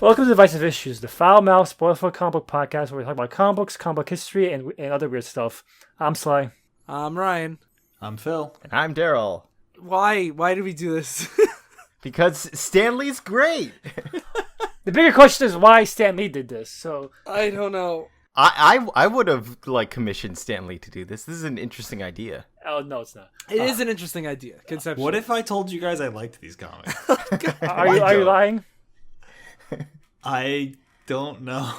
Welcome to Divisive Issues, the foul-mouthed, spoiler-filled comic book podcast where we talk about comic books, comic book history, and other weird stuff. I'm Sly. I'm Ryan. I'm Phil. And I'm Darryl. Why? Why did we do this? Because Stanley's great. The bigger question is why Stan Lee did this. So I don't know. I would have commissioned Stanley to do this. This is an interesting idea. Oh no, it's not. It is an interesting idea, conceptually. What if I told you guys I liked these comics? Are you lying? I don't know.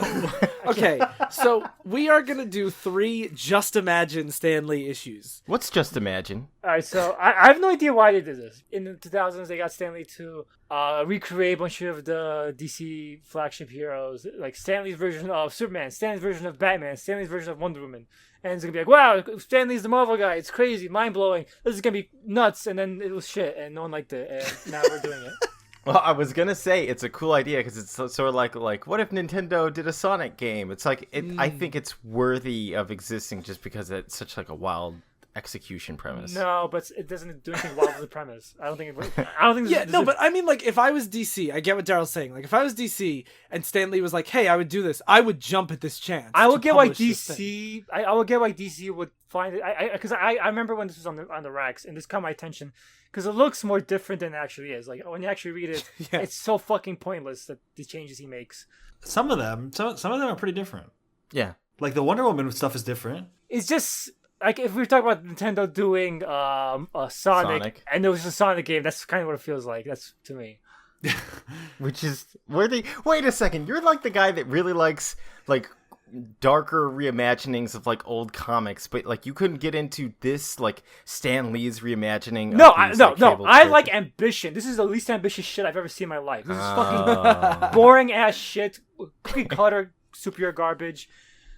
Okay, so we are going to do 3 Just Imagine Stan Lee issues. What's Just Imagine? Alright, so I have no idea why they did this. In the 2000s, they got Stan Lee to recreate a bunch of the DC flagship heroes, like Stan Lee's version of Superman, Stan Lee's version of Batman, Stan Lee's version of Wonder Woman. And it's going to be like, wow, Stan Lee's the Marvel guy. It's crazy, mind-blowing. This is going to be nuts. And then it was shit, and no one liked it. And now we're doing it. Well, I was gonna say it's a cool idea because it's sort of like what if Nintendo did a Sonic game? It's like I think it's worthy of existing just because it's such like a wild execution premise. No, but it doesn't do anything wild with the premise. I don't think. But I mean, like, if I was DC, I get what Darryl's saying. Like, if I was DC and Stan Lee was like, "Hey, I would do this," I would jump at this chance. I would get why DC. I would get why DC would find it. Because I remember when this was on the racks and this caught my attention because it looks more different than it actually is. Like when you actually read it, Yeah. It's so fucking pointless that the changes he makes. Some of them are pretty different. Yeah. Like the Wonder Woman stuff is different. It's just. Like, if we were talking about Nintendo doing a Sonic, and there was a Sonic game, that's kind of what it feels like. That's, to me. Which is wait a second, you're like the guy that really likes like darker reimaginings of like old comics, but like you couldn't get into this like Stan Lee's reimagining. No, of I like ambition. This is the least ambitious shit I've ever seen in my life. This is fucking boring ass shit, cookie cutter, superior garbage.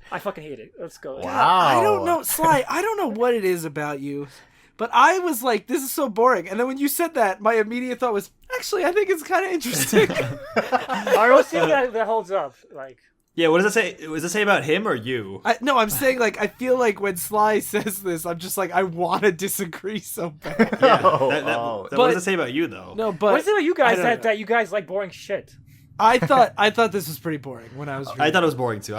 I fucking hate it. Let's go. Wow. I don't know, Sly. I don't know what it is about you, but I was like, "This is so boring." And then when you said that, my immediate thought was, "Actually, I think it's kind of interesting." I don't see that holds up. Like, Yeah, what does it say? Does it say about him or you? No, I'm saying, like, I feel like when Sly says this, I'm just like, I want to disagree so bad. Yeah. Oh. What does it say about you though? No, but what is it about you guys I don't know. that you guys like boring shit? I thought this was pretty boring when I was reading. I thought it was boring too.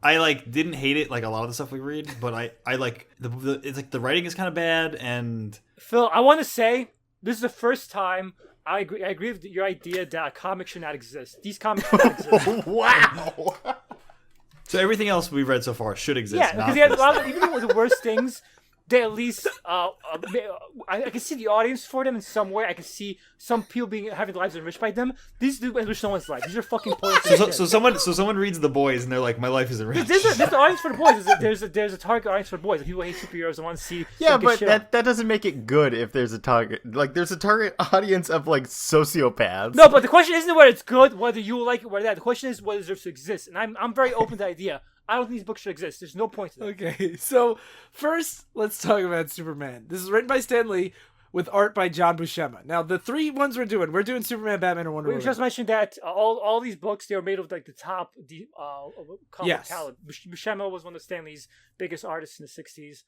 I like didn't hate it like a lot of the stuff we read, but I like it's like the writing is kind of bad and Phil, I want to say this is the first time I agree with your idea that a comic should not exist. These comics should not exist. Wow. so everything else we've read so far should exist. Yeah, not because this. a lot of, even with the worst things, they at least I can see the audience for them in some way. I can see some people having their lives enriched by them. These do enrich no one's life. These are fucking pointless. So someone reads The Boys and they're like, my life is enriched. There's the audience for the boys. There's a target audience for the boys. People hate superheroes and want to see. Yeah, them get but shit on. that doesn't make it good if there's a target. Like, there's a target audience of, like, sociopaths. No, but the question isn't whether it's good, whether you like it, whether that. The question is whether it deserves to exist. And I'm very open to the idea. I don't think these books should exist. There's no point to that. Okay, so first, let's talk about Superman. This is written by Stan Lee with art by John Buscema. Now, the 3 ones we're doing Superman, Batman, and Wonder We Woman. just mentioned that all these books, they were made of like the top comic Yes. talent. Buscema was one of Stan Lee's biggest artists in the 60s.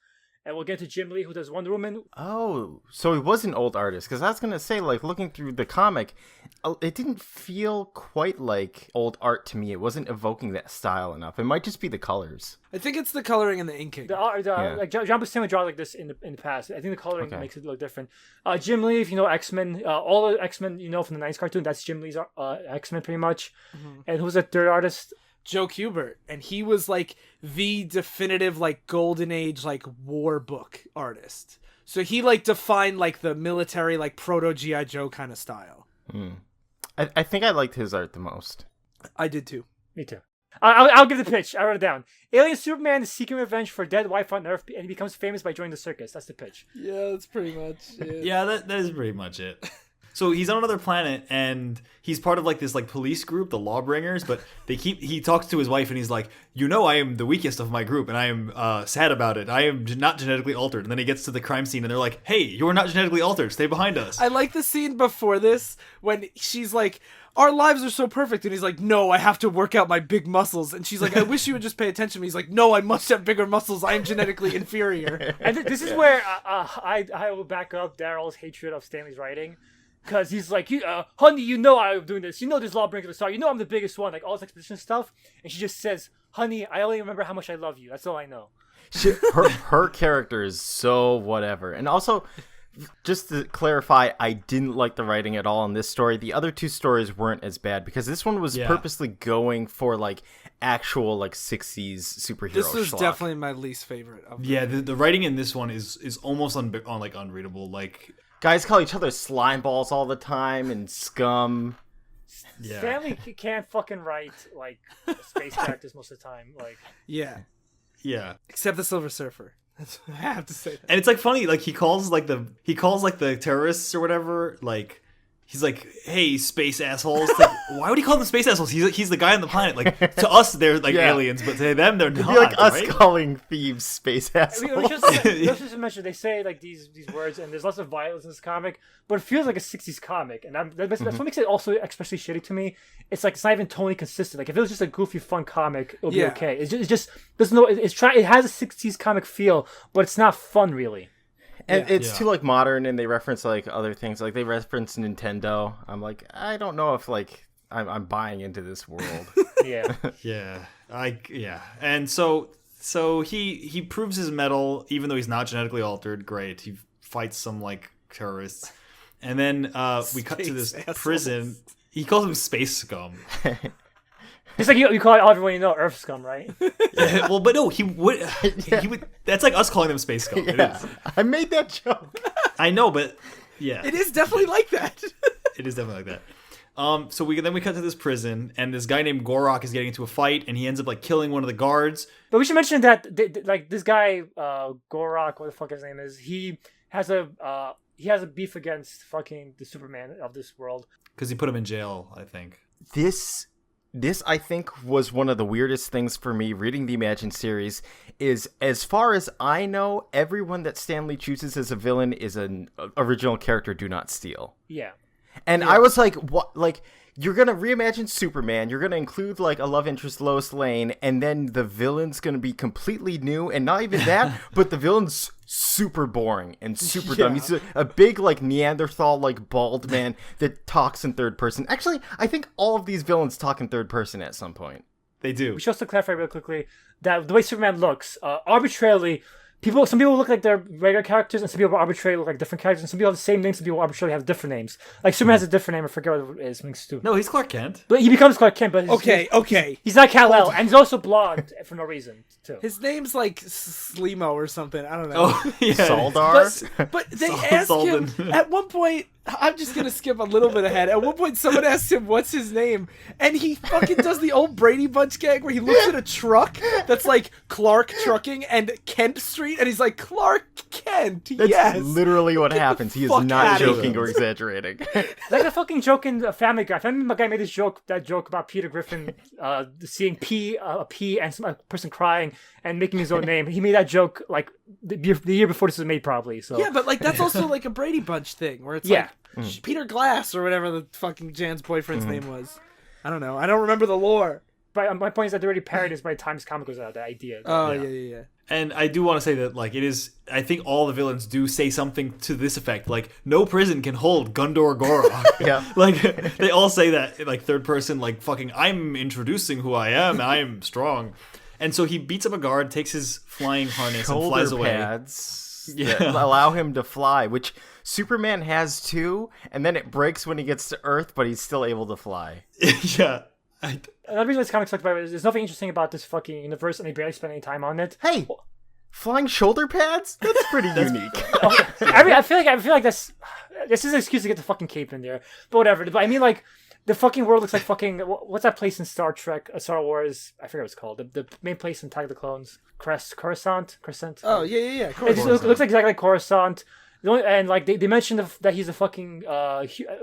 And we'll get to Jim Lee, who does Wonder Woman. Oh, so he was an old artist. Because I was going to say, like, looking through the comic, it didn't feel quite like old art to me. It wasn't evoking that style enough. It might just be the colors. I think it's the coloring and the inking. Yeah. Like John Buscema draw like this in the past. I think the coloring makes it look different. Jim Lee, if you know X-Men, all the X-Men you know from the 90s cartoon, that's Jim Lee's X-Men pretty much. Mm-hmm. And who's the third artist? Joe Kubert, and he was like the definitive like golden age like war book artist. So he like defined like the military like proto G.I. Joe kind of style. I think I liked his art the most. I did too. Me too. I'll give the pitch. I wrote it down. Alien Superman is seeking revenge for a dead wife on Earth, and he becomes famous by joining the circus. That's the pitch. Yeah, that's pretty much it. Yeah, that is pretty much it. So he's on another planet, and he's part of like this like police group, the Lawbringers. But he talks to his wife, and he's like, I am the weakest of my group, and I am sad about it. I am not genetically altered. And then he gets to the crime scene, and they're like, hey, you are not genetically altered. Stay behind us. I like the scene before this when she's like, our lives are so perfect, and he's like, no, I have to work out my big muscles. And she's like, I wish you would just pay attention to me. He's like, no, I must have bigger muscles. I am genetically inferior. And this is where I will back up Darryl's hatred of Stanley's writing. Because he's like, honey, you know I'm doing this. You know this lawbreaker of star. You know I'm the biggest one. Like all this exposition stuff. And she just says, honey, I only remember how much I love you. That's all I know. Her character is so whatever. And also, just to clarify, I didn't like the writing at all in this story. The other two stories weren't as bad because this one was purposely going for like actual like 60s superhero. This was schlock. definitely my least favorite. The writing in this one is almost like unreadable. Like guys call each other slime balls all the time and scum. Yeah. Stanley can't fucking write like space characters most of the time. Like Yeah. Yeah. Except the Silver Surfer. That's what I have to say. And it's like funny, like he calls the terrorists or whatever, like he's like, "Hey, space assholes!" Like, why would he call them space assholes? He's the guy on the planet. Like to us, they're like aliens, but to them, they're not. It'd be like us right? calling thieves space assholes. Let's just mention they say like these words, and there's lots of violence in this comic, but it feels like a '60s comic, and that's what makes it also especially shitty to me. It's like it's not even totally consistent. Like if it was just a goofy, fun comic, it would be okay. It has a '60s comic feel, but it's not fun really. And it's too like modern, and they reference like other things. Like they reference Nintendo. I'm like, I don't know if like I'm buying into this world. Yeah. And so he proves his mettle, even though he's not genetically altered. Great. He fights some like terrorists, and then we cut to this prison. He calls him space scum. It's like you call everyone you know Earth scum, right? Yeah, well, but no, he would. That's like us calling them space scum. Yeah, It is. I made that joke. I know, but yeah, It is definitely like that. it is definitely like that. So we cut to this prison, and this guy named Gorok is getting into a fight, and he ends up like killing one of the guards. But we should mention that like this guy Gorok, what the fuck his name is, he has a beef against fucking the Superman of this world Because he put him in jail, I think. This I think was one of the weirdest things for me reading the Imagined series is, as far as I know, everyone that Stanley chooses as a villain is an original character do not steal. Yeah. And I was like, what? Like, you're going to reimagine Superman, you're going to include like a love interest, Lois Lane, and then the villain's going to be completely new, and not even that, but the villain's super boring and super dumb. He's a big like Neanderthal like bald man that talks in third person. Actually, I think all of these villains talk in third person at some point. They do. We should also clarify real quickly that the way Superman looks, arbitrarily, some people look like they're regular characters, and some people arbitrarily look like different characters, and some people have the same names, some people arbitrarily have different names. Like Superman has a different name, I forget what it is, something stupid. No, he's Clark Kent. But he becomes Clark Kent, but Okay. he's not Kal-El, and he's also blonde for no reason too. His name's like Slimo or something. I don't know. Oh, yeah. Saldar? But they ask him at one point. I'm just gonna skip a little bit ahead. At one point, someone asks him what's his name, and he fucking does the old Brady Bunch gag where he looks at a truck that's like Clark Trucking and Kent Street, and he's like, Clark Kent. That's literally what happens. He is fuck not outta joking here. or exaggerating. Like the fucking joke in Family Guy. Family Guy made that joke about Peter Griffin seeing a pea and a person crying and making his own name. He made that joke like the year before this was made, probably. So Yeah, but like that's also like a Brady Bunch thing where it's like Peter Glass or whatever the fucking Jan's boyfriend's name was. I don't know. I don't remember the lore. But my point is that they already parodied this by the time this comic goes out. The idea. Oh yeah. And I do want to say that, like, it is. I think all the villains do say something to this effect, like, no prison can hold Gundor Gorok. Yeah. Like, they all say that, like, third person, like, fucking, I'm introducing who I am, I am strong. And so he beats up a guard, takes his flying harness, and flies Shoulder away. pads that allow him to fly, which Superman has too, and then it breaks when he gets to Earth, but he's still able to fly. Yeah. Another reason this comic sucked about it is there's nothing interesting about this fucking universe, and they barely spend any time on it. Hey, flying shoulder pads? That's pretty unique. I feel like this is an excuse to get the fucking cape in there, but whatever. But I mean, like, the fucking world looks like fucking what's that place in Star Trek, Star Wars? I forget what it's called. The main place in Attack of the Clones, Coruscant. Oh yeah. It just looks like exactly like Coruscant. And like they mentioned that he's a fucking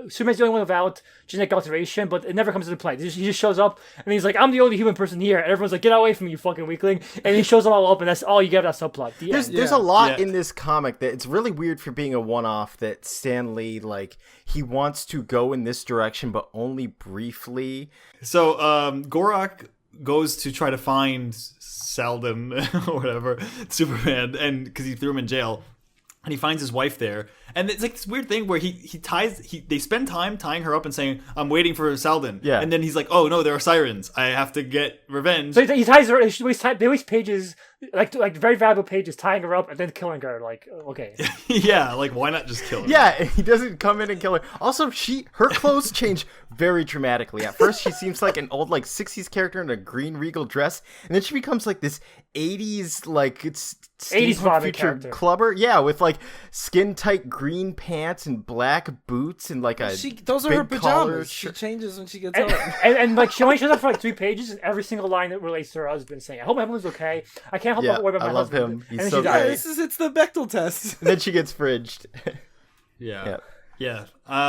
Superman's the only one without genetic alteration, but it never comes into play. He just shows up and he's like, I'm the only human person here, and everyone's like, get away from me, you fucking weakling. And he shows them all up, and that's all you get of that subplot. There's a lot in this comic that it's really weird for being a one-off. That Stan Lee, like, he wants to go in this direction, but only briefly. So Gorok goes to try to find Saldon or whatever, Superman, and because he threw him in jail. and he finds his wife there, and it's like this weird thing where they spend time tying her up and saying, "I'm waiting for Selden," Yeah. and then he's like, "Oh no, there are sirens. I have to get revenge." So he ties her. They waste pages, like very valuable pages, tying her up and then killing her. Like, okay. Yeah, like why not just kill her? Yeah, and he doesn't come in and kill her. Also, her clothes change very dramatically. At first, she seems like an old 60s character in a green regal dress, and then she becomes like this 80s 80s vomit future character. clubber. Yeah, with skin tight green pants and black boots and those are her big collar pajamas. She shirt. changes when she gets home. And she only shows up for 3 pages, and every single line that relates to her husband saying, "I hope everyone's okay. I can't help but worry about my I love husband." him. He's And then so she great. dies. It's the Bechdel test. And then she gets fridged. Yeah.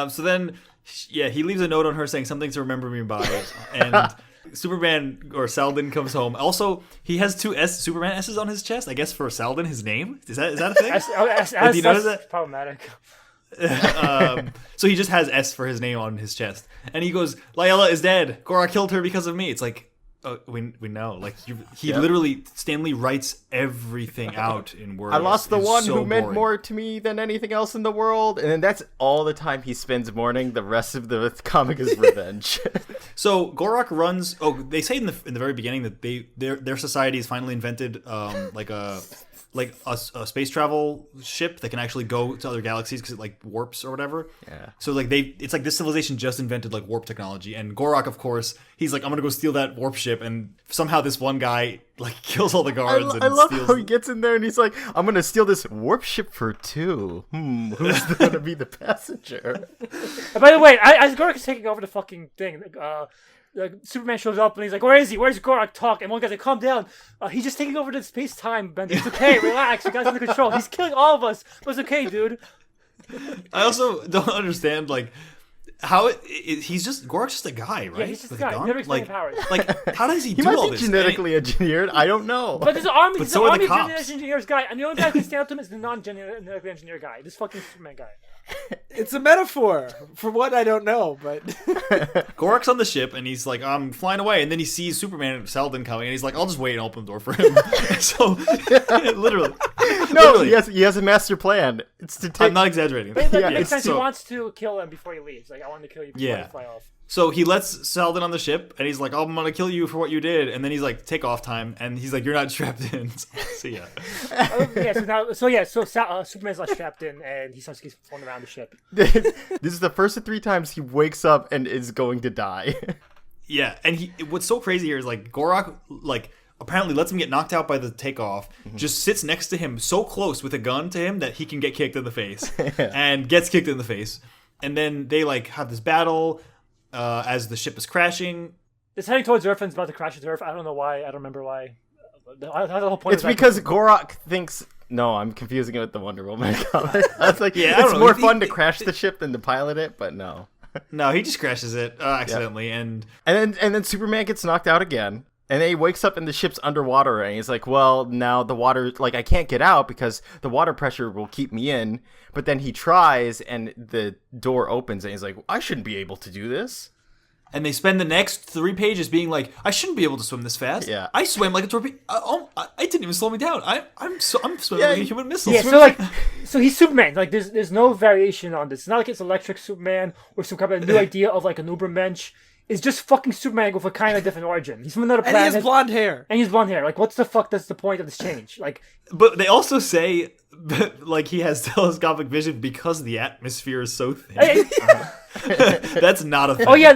So then, he leaves a note on her saying something to remember me by, and Superman or Selden comes home. Also, he has 2 Superman S's on his chest. I guess for Selden, his name is that a thing? Do you notice that? Problematic. So he just has S for his name on his chest, and he goes, "Layla is dead. Gorak killed her because of me." It's like, we know. He literally, Stanley writes everything out in words. I lost the It's one so who meant boring. more to me than anything else in the world, and then that's all the time he spends mourning. The rest of the comic is revenge. So Gorak runs. Oh, they say in the very beginning that their society has finally invented a space travel ship that can actually go to other galaxies because it warps or whatever. Yeah. So it's like this civilization just invented warp technology, and Gorak, of course, he's like, I'm gonna go steal that warp ship, and somehow this one guy kills all the guards. I love how he gets in there and he's like, I'm gonna steal this warp ship for 2. Who's gonna be the passenger? And by the way, as Gorak is taking over the fucking thing, Superman shows up and he's like, "Where is he? Where's Gorak? Talk!" And one guy's like, "Calm down. He's just taking over the space-time bender. It's okay. Relax. You guys under control. He's killing all of us, but it's okay, dude." I also don't understand how he's just Gorak's just a guy, right? Yeah, he's just a With guy. gun? Never explained powers. How does he He do might all be this? genetically engineered. I don't know. But there's an army. There's so an are the army of cops. engineers guy, and the only guy who can stand up to him is the non-genetically engineered guy. This fucking Superman guy. It's a metaphor for what I don't know, but Gorak's on the ship and he's like, I'm flying away, and then he sees Superman and Selden coming, and he's like, I'll just wait and open the door for him. So literally, He has a master plan. It's to take. I'm not exaggerating. But it Yeah, makes it's sense. so- He wants to kill him before he leaves. I want to kill you before you fly off. So he lets Selden on the ship, and he's like, I'm gonna kill you for what you did. And then he's like, take off time, and he's like, you're not strapped in. See ya. So Superman's not strapped in, and he starts to get flown around the ship. This is the first of 3 times he wakes up and is going to die. Yeah, and what's so crazy here is Gorak apparently lets him get knocked out by the takeoff, just sits next to him so close with a gun to him that he can get kicked in the face, and gets kicked in the face. And then they have this battle as the ship is crashing. It's heading towards Earth and it's about to crash into Earth. I don't know why. I don't remember why. The whole point It's because Gorak thinks. No, I'm confusing it with the Wonder Woman comic. I was like, Yeah, I don't it's know. more fun to crash the ship than to pilot it, but no. No, he just crashes it accidentally, and And then Superman gets knocked out again. And then he wakes up and the ship's underwater, and he's like, well, now the water, I can't get out because the water pressure will keep me in. But then he tries, and the door opens, and he's like, I shouldn't be able to do this. and they spend the next 3 pages being like, I shouldn't be able to swim this fast. Yeah. I swam like a torpedo. It didn't even slow me down. I'm swimming like a human missile. Yeah, so he's Superman. There's no variation on this. It's not like it's Electric Superman or some kind of new idea of an Ubermensch. It's just fucking Superman with a kind of different origin. He's from another and planet. he has blonde hair. And he's blonde hair. What's the fuck? That's the point of this change. But they also say that, he has telescopic vision because the atmosphere is so thin. That's not a thing. Oh yeah,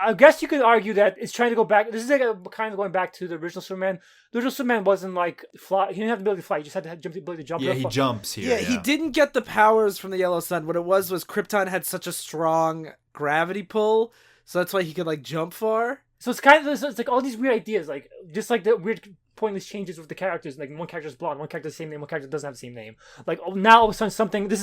I guess you could argue that it's trying to go back. This is kind of going back to the original Superman. The original Superman wasn't fly. He didn't have the ability to fly. He just had the ability to jump. Yeah, he jumps here. Yeah, he didn't get the powers from the Yellow Sun. What it was Krypton had such a strong gravity pull, so that's why he could jump far. So it's kind of it's all these weird ideas, just the weird pointless changes with the characters. One character's blonde, one character's the same name, one character doesn't have the same name. Now all of a sudden some things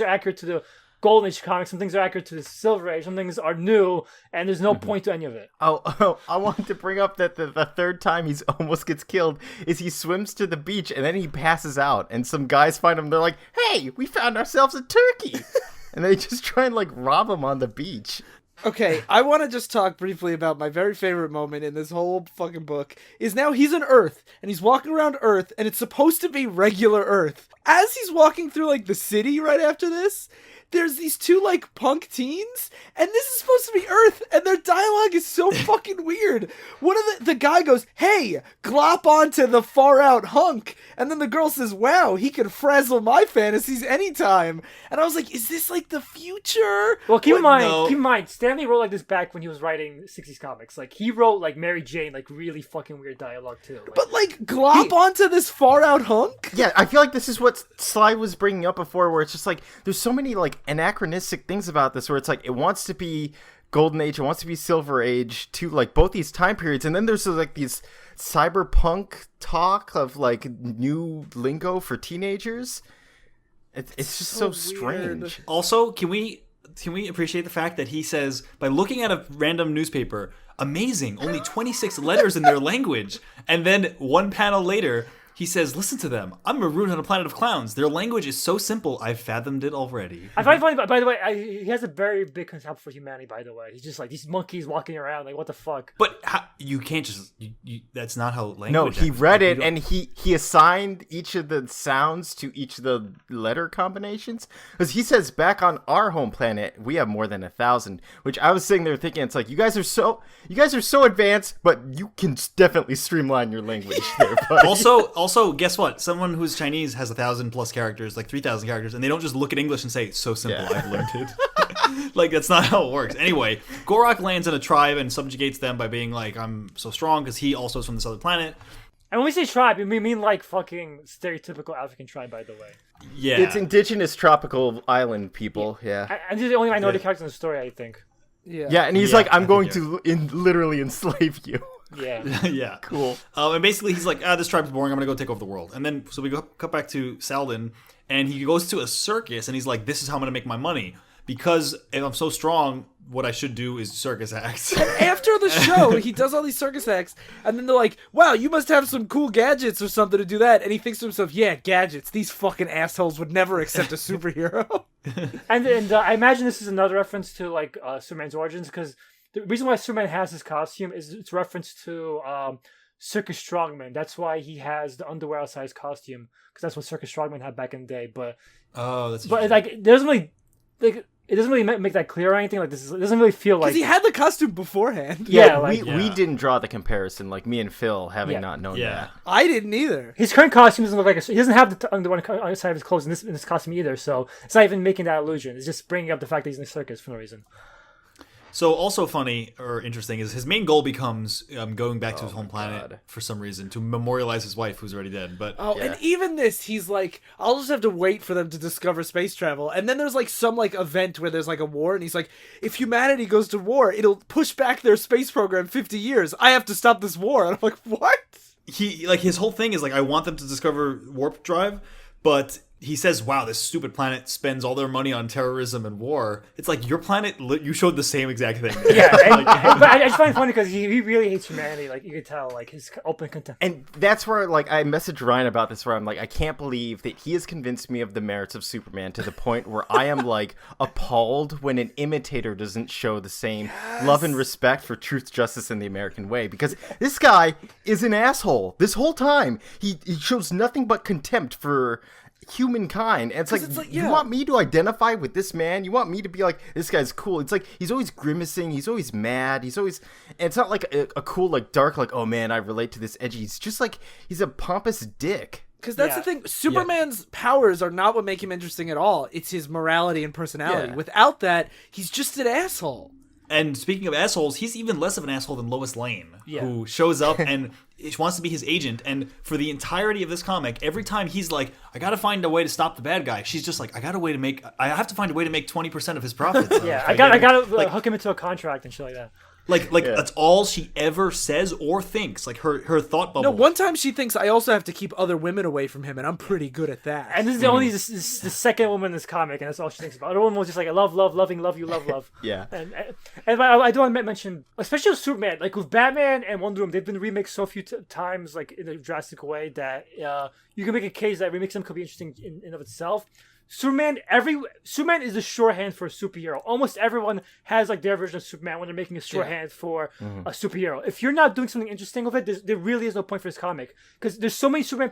are accurate to the Golden Age comics, some things are accurate to the Silver Age, some things are new, and there's no point to any of it. Oh, I wanted to bring up that the 3rd time he almost gets killed is he swims to the beach and then he passes out, and some guys find him. They're like, "Hey, we found ourselves a turkey," and they just try and rob him on the beach. Okay, I want to just talk briefly about my very favorite moment in this whole fucking book is now he's on Earth and he's walking around Earth and it's supposed to be regular Earth. As he's walking through like the city right after this, there's these two like punk teens and this is supposed to be Earth and their dialogue is so fucking weird. One of the guy goes, "Hey, glop onto the far out hunk." And then the girl says, "Wow, he could frazzle my fantasies anytime." And I was like, is this like the future? Well, keep in no. mind, Stanley wrote like this back when he was writing 60s comics. Like he wrote like Mary Jane, like really fucking weird dialogue too. Like, But like glop onto this far out hunk? Yeah, I feel like this is what Sly was bringing up before, where it's just like there's so many like anachronistic things about this, where it's like it wants to be Golden Age, it wants to be Silver Age, to like both these time periods, and then there's like these cyberpunk talk of like new lingo for teenagers. It's just so weird. strange. Also, can we appreciate the fact that he says, by looking at a random newspaper, amazing, only 26 letters in their language, and then one panel later, he says, listen to them. I'm marooned on a planet of clowns. Their language is so simple, I've fathomed it already. I find it funny, by the way, he has a very big contempt for humanity, by the way. He's just like, these monkeys walking around, like, what the fuck? But you can't just... that's not how language... No, he acts. read You it don't- and he assigned each of the sounds to each of the letter combinations. Because he says back on our home planet we have more than 1,000. Which I was sitting there thinking, it's like you guys are so advanced, but you can definitely streamline your language there. Buddy. Also, guess what? Someone who's Chinese has 1,000+ characters, like 3,000 characters, and they don't just look at English and say, so simple, Yeah. I've learned it. Like, that's not how it works. Anyway, Gorok lands in a tribe and subjugates them by being like, I'm so strong, because he also is from this other planet. And when we say tribe, we mean like fucking stereotypical African tribe, by the way. Yeah. It's indigenous tropical island people. Yeah. And this is the only minority character in the story, I think. Yeah. And he's Yeah, like, I'm I going think to literally enslave you. Yeah. Yeah. Cool. And basically he's like, this tribe's boring, I'm gonna go take over the world. And then, so we cut back to Salden, and he goes to a circus, and he's like, this is how I'm gonna make my money. Because if I'm so strong, what I should do is circus acts. After the show, he does all these circus acts, and then they're like, "Wow, you must have some cool gadgets or something to do that." And he thinks to himself, "Yeah, gadgets. These fucking assholes would never accept a superhero." And I imagine this is another reference to like Superman's origins, because the reason why Superman has his costume is it's reference to circus strongman. That's why he has the underwear outside his costume, because that's what circus strongman had back in the day. But That's like it doesn't really like it doesn't really make that clear or anything. Like this it doesn't really feel like Because he had the costume beforehand. yeah, we like didn't draw the comparison, like me and Phil having Yeah. not known Yeah. that. I didn't either. his current costume doesn't look like he doesn't have the underwear on the side of his clothes in this costume either. So it's not even making that illusion. It's just bringing up the fact that he's in the circus for no reason. So also funny or interesting is his main goal becomes going back to his home planet God. for some reason to memorialize his wife who's already dead. But Oh, Yeah. and even this, he's like, I'll just have to wait for them to discover space travel. And then there's like some like event where there's like a war, and he's like, if humanity goes to war, it'll push back their space program 50 years. I have to stop this war. And I'm like, what? he like his whole thing is like, I want them to discover warp drive, but he says, wow, this stupid planet spends all their money on terrorism and war. It's like, your planet, you showed the same exact thing. Yeah, but I just find it funny because he really hates humanity. Like you could tell, like his open contempt. And that's where, like, I messaged Ryan about this, where I'm like, I can't believe that he has convinced me of the merits of Superman to the point where I am, like, appalled when an imitator doesn't show the same love and respect for truth, justice, and the American way. Because this guy is an asshole. This whole time, he shows nothing but contempt for humankind. And it's like, you want me to identify with this man? You want me to be like, this guy's cool? It's like he's always grimacing, he's always mad, he's always, and it's not like a cool, like, dark, like, oh man, I relate to this edgy. He's just like, he's a pompous dick. Because that's Yeah. the thing. Superman's powers are not what make him interesting at all. It's his morality and personality. Yeah. Without that, he's just an asshole. And speaking of assholes, he's even less of an asshole than Lois Lane, who shows up and wants to be his agent. And for the entirety of this comic, every time he's like, I gotta find a way to stop the bad guy, she's just like, I have to find a way to make 20% of his profits. Yeah, I gotta hook him into a contract and shit like that. Like that's all she ever says or thinks. Like her thought bubble. No, one time she thinks, I also have to keep other women away from him, and I'm pretty good at that. And this is the only the second woman in this comic, and that's all she thinks about. Other woman was just like, I love, loving, love you, love. Yeah. And I do want to mention, especially with Superman, like with Batman and Wonder Woman, they've been remixed so few times, like in a drastic way that you can make a case that remixing them could be interesting in of itself. Superman is the shorthand for a superhero. Almost everyone has like their version of Superman when they're making a shorthand for a superhero. If you're not doing something interesting with it, there really is no point for this comic because there's so many Superman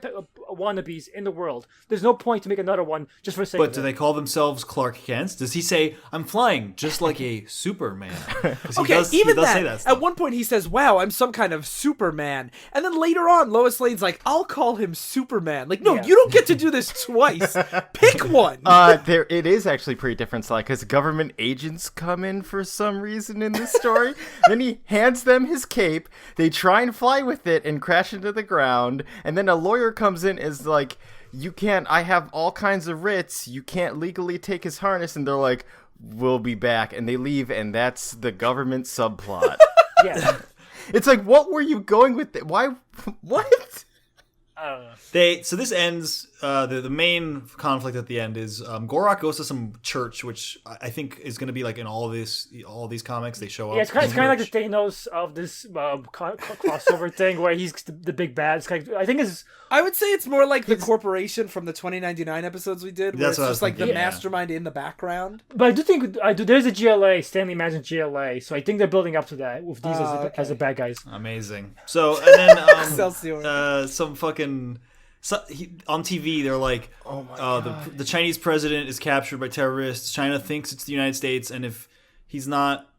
wannabes in the world. There's no point to make another one just for the sake of it. But do they call themselves Clark Kent? Does he say, "I'm flying just like a Superman"? He does say that stuff. At one point he says, "Wow, I'm some kind of Superman," and then later on, Lois Lane's like, "I'll call him Superman." Like, no, you don't get to do this twice. Pick one. It is actually pretty different, because government agents come in for some reason in this story. Then he hands them his cape. They try and fly with it and crash into the ground. And then a lawyer comes in and is like, "You can't. I have all kinds of writs. You can't legally take his harness." And they're like, "We'll be back." And they leave, and that's the government subplot. Yeah. It's like, what were you going with it? Why? What? I don't know. So this ends. The main conflict at the end is Gorak goes to some church, which I think is going to be like in all these comics. They show up. Yeah, it's kind of like the Thanos of this crossover thing where he's the big bad. It's kind of, I think it's. I would say it's more like the corporation from the 2099 episodes we did, where That's it's what I just was like the thinking, yeah. mastermind in the background. But I do think there's a GLA, Stanley Imagined GLA, so I think they're building up to that with these as the bad guys. Amazing. So and then Excelsior. some fucking. On TV, they're like, the Chinese president is captured by terrorists. China thinks it's the United States, and if he's not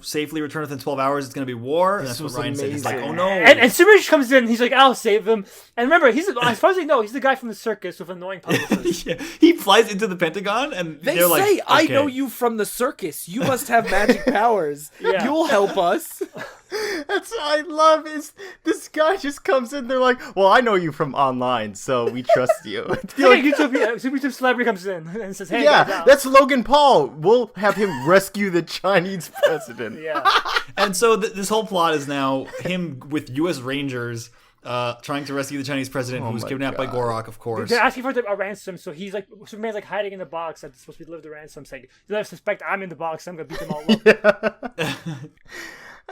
safely returned within 12 hours, it's going to be war. And that's what Ryan said. He's like, oh no. And Superman comes in, he's like, I'll save him. And remember, as far as I know, he's the guy from the circus with annoying publicists. Yeah. He flies into the Pentagon, and They they're say, like, okay. "I know you from the circus. You must have magic powers. Yeah. You'll help us." That's what I love is this guy just comes in. They're like, "Well, I know you from online, so we trust you." It's like a YouTube celebrity comes in and says, hey, Yeah, guys, that's Logan Paul. We'll have him rescue the Chinese president. Yeah. And so this whole plot is now him with U.S. Rangers trying to rescue the Chinese president who was kidnapped by Gorak, of course. They're asking for a ransom, so he's like, Superman's like hiding in the box that's supposed to deliver the ransom. It's like, you let us suspect I'm in the box, I'm gonna beat them all up.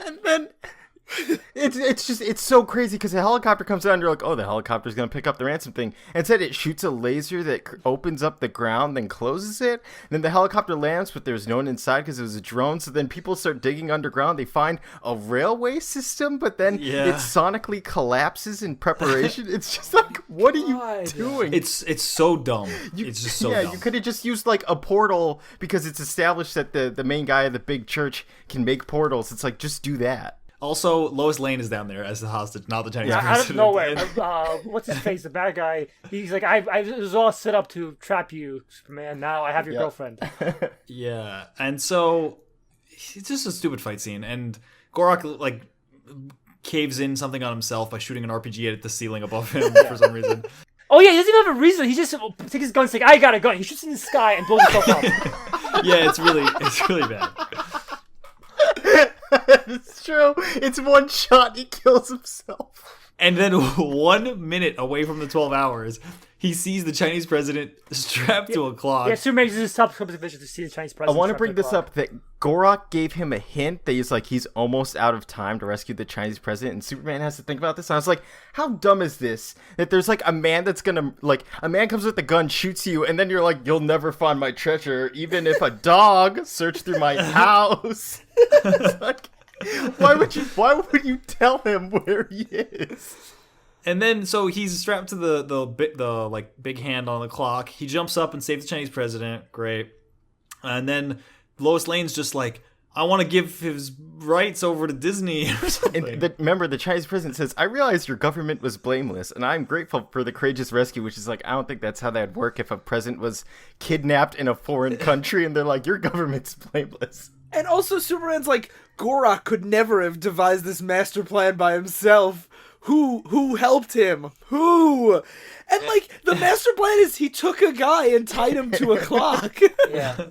And then it's so crazy because the helicopter comes down and you're like, oh, the helicopter's going to pick up the ransom thing. Instead, it shoots a laser that opens up the ground, then closes it. Then the helicopter lands, but there's no one inside because it was a drone. So then people start digging underground. They find a railway system, but then it sonically collapses in preparation. It's just like, what are you doing? It's so dumb. It's just so dumb. Yeah, you could have just used like a portal because it's established that the main guy of the big church can make portals. It's like, just do that. Also, Lois Lane is down there as the hostage, not the Chinese president. Out of nowhere, what's his face? The bad guy. He's like, it was all set up to trap you, Superman. Now I have your girlfriend. Yeah, and so it's just a stupid fight scene, and Gorak like caves in something on himself by shooting an RPG at the ceiling above him for some reason. Oh yeah, he doesn't even have a reason. He just takes his gun, and like, I got a gun. He shoots in the sky and blows himself up. Yeah, it's really bad. It's true. It's one shot. He kills himself. And then 1 minute away from the 12 hours, he sees the Chinese president strapped to a clock. Yeah, Superman uses his subsequent vision to see the Chinese president. I want to bring this up that Gorak gave him a hint that he's almost out of time to rescue the Chinese president, and Superman has to think about this. And I was like, how dumb is this? That there's like a man that's gonna a man comes with a gun, shoots you, and then you're like, you'll never find my treasure, even if a dog searched through my house. It's like, why would you tell him where he is? And then, so he's strapped to the like big hand on the clock. He jumps up and saves the Chinese president. Great. And then Lois Lane's just like, I want to give his rights over to Disney or something. And remember, the Chinese president says, I realize your government was blameless, and I'm grateful for the courageous rescue, which is like, I don't think that's how that'd work if a president was kidnapped in a foreign country, and they're like, your government's blameless. And also, Superman's like, Gorak could never have devised this master plan by himself. Who helped him? Who? And like, the master plan is he took a guy and tied him to a clock. Yeah.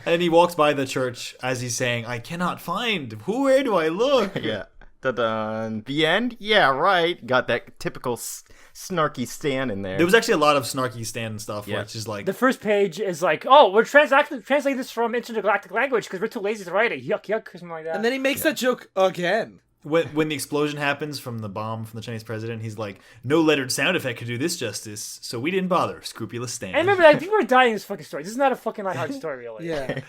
And he walks by the church as he's saying, I cannot find. Where do I look? Yeah. Da-dun. The end? Yeah, right. Got that typical snarky Stan in there. There was actually a lot of snarky Stan stuff, which is like... The first page is like, oh, we're translating this from intergalactic language because we're too lazy to write it. Yuck, yuck, or something like that. And then he makes that joke again. when the explosion happens from the bomb from the Chinese president, he's like, no lettered sound effect could do this justice, so we didn't bother. Scrupulous Stan. And remember, like, people are dying in this fucking story. This is not a fucking lighthearted story, really. Yeah.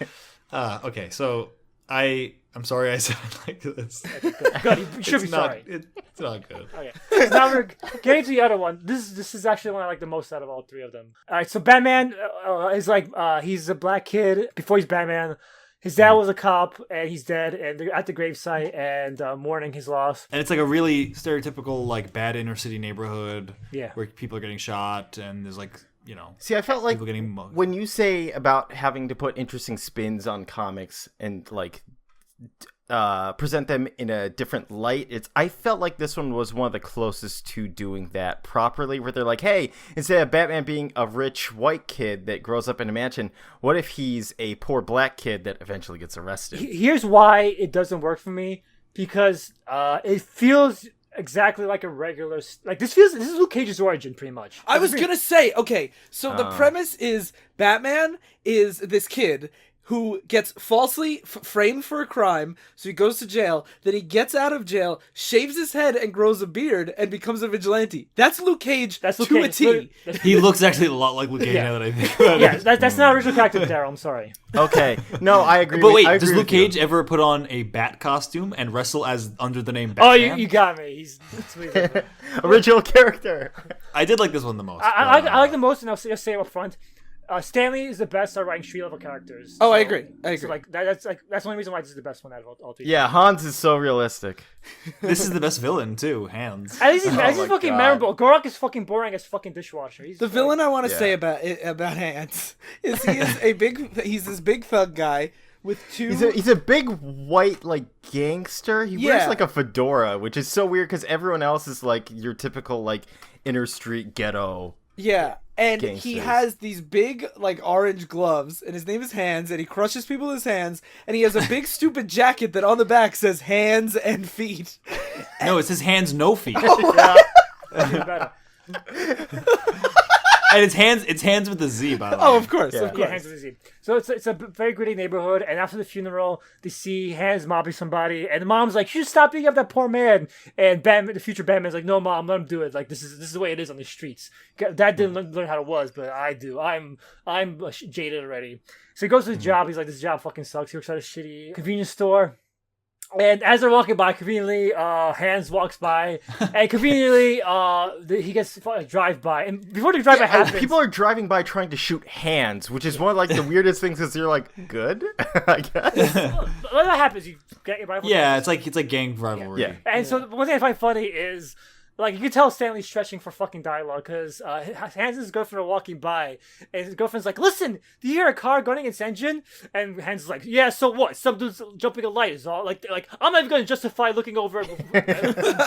Okay, so I'm sorry I said it like this. Good. You should be sorry. It's not good. Okay. So now we're getting to the other one. This is actually the one I like the most out of all three of them. All right. So Batman is like he's a black kid before he's Batman. His dad was a cop, and he's dead, and they're at the gravesite and mourning his loss. And it's like a really stereotypical, like, bad inner city neighborhood where people are getting shot, and there's like, you know. See, I felt like people getting mugged. When you say about having to put interesting spins on comics and like present them in a different light, I felt like this one was one of the closest to doing that properly, where they're like, hey, instead of Batman being a rich white kid that grows up in a mansion, what if he's a poor black kid that eventually gets arrested? Here's why it doesn't work for me, because it feels exactly like a regular, like this is Luke Cage's origin pretty much. I was gonna say, okay, so the premise is Batman is this kid who gets falsely framed for a crime, so he goes to jail, then he gets out of jail, shaves his head and grows a beard, and becomes a vigilante. That's Luke Cage to a T. He looks actually a lot like Luke Cage now that I think about it. Yeah, that's not original character, Darryl, I'm sorry. Okay, no, I agree. But wait, I agree does Luke with you. Cage ever put on a bat costume and wrestle as under the name Batman? Oh, you got me. He's original character. I did like this one the most. I like the most, and I'll say it up front. Stanley is the best at writing street level characters. Oh, I agree. So like that's the only reason why this is the best one out of all three. Yeah, Hans is so realistic. This is the best villain too, hands. At least he's my fucking God. memorable. Gorok is fucking boring as fucking dishwasher. He's The villain I want to say about Hans is he's this big thug guy with two. He's a big white like gangster. He wears like a fedora, which is so weird because everyone else is like your typical like inner street ghetto. Yeah, and he Gangsters. has these big, like, orange gloves, and his name is Hands, and he crushes people with his hands, and he has a big, stupid jacket that on the back says hands and feet. No, it says hands, no feet. Yeah. Even better. And it's hands with a Z, by the way. Oh, of course, Yeah. of course. Yeah, Hands is easy. So it's a very gritty neighborhood, and after the funeral, they see Hands mobbing somebody, and the mom's like, "You should stop beating up that poor man." And Batman, the future Batman's like, "No, mom, let him do it. Like this is the way it is on the streets. Dad didn't learn how it was, but I do. I'm jaded already." So he goes to his job. He's like, "This job fucking sucks." He works at a shitty convenience store. And as they're walking by, conveniently, Hans walks by, and conveniently, he gets a drive-by. And before the drive-by happens... People are driving by trying to shoot Hands, which is one of like the weirdest things because you're like, good? I guess. When that happens, you get your rifle. Yeah, it's like gang rivalry. Yeah. And so one thing I find funny is, like, you can tell Stanley's stretching for fucking dialogue because Hans and his girlfriend are walking by, and his girlfriend's like, "Listen, do you hear a car gunning its engine?" And Hans is like, "Yeah, so what? Some dude's jumping a light is all." Like I'm not even going to justify looking over and